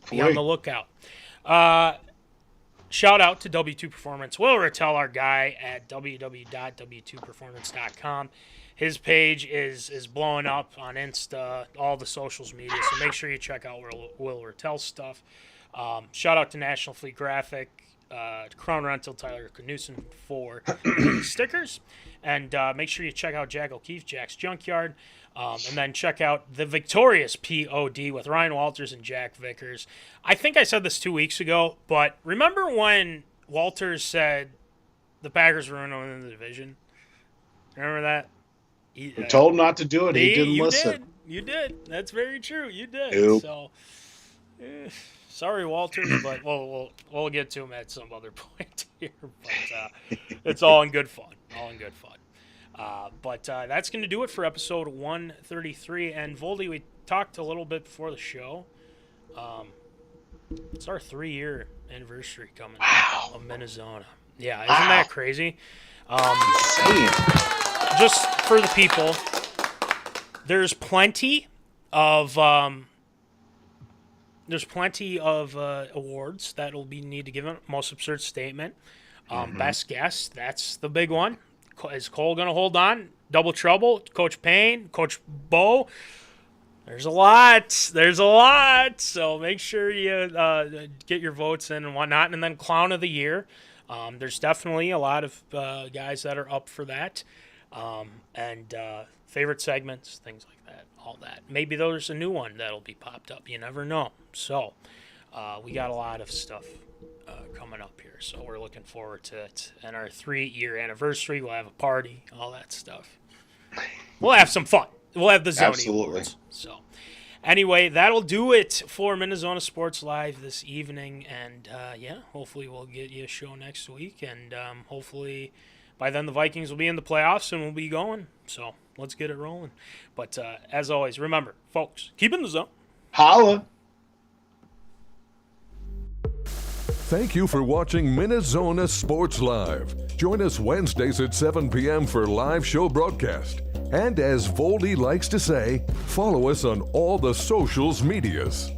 be on the lookout. Shout out to W2 Performance. Will Rattel, our guy at www.w2performance.com. His page is blowing up on Insta, all the socials media, so make sure you check out Will Rattel's stuff. Shout out to National Fleet Graphic, Crown Rental, Tyler Knudsen for stickers. And make sure you check out Jack O'Keefe, Jack's Junkyard. And then check out the victorious P.O.D. with Ryan Walters and Jack Vickers. I think I said this 2 weeks ago, but remember when Walters said the Packers were going to win the division? Remember that? We told him not to do it. He didn't listen. You did. That's very true. You did. Nope. So, sorry, Walters, but we'll get to him at some other point here. But it's all in good fun. But that's going to do it for episode 133. And Voldy, we talked a little bit before the show. It's our 3-year anniversary coming of MinneZona. Yeah, isn't that crazy? Insane. just for the people, there's plenty of awards that will be need to give them. Most absurd statement, best guess. That's the big one. Is Cole going to hold on? Double trouble. Coach Paine, Coach Bo. There's a lot. So make sure you get your votes in and whatnot. And then Clown of the Year. There's definitely a lot of guys that are up for that. And favorite segments, things like that, all that. Maybe there's a new one that'll be popped up. You never know. So we got a lot of stuff coming up here. So we're looking forward to it. And our 3-year anniversary, we'll have a party, all that stuff. We'll have some fun. We'll have the zoning awards. So anyway, that'll do it for MinneZona Sports Live this evening. And, hopefully we'll get you a show next week. And hopefully by then the Vikings will be in the playoffs and we'll be going. So let's get it rolling. But as always, remember, folks, keep in the zone. Holla. Thank you for watching MinneZona Sports Live. Join us Wednesdays at 7 p.m. for live show broadcast. And as Voldy likes to say, follow us on all the socials medias.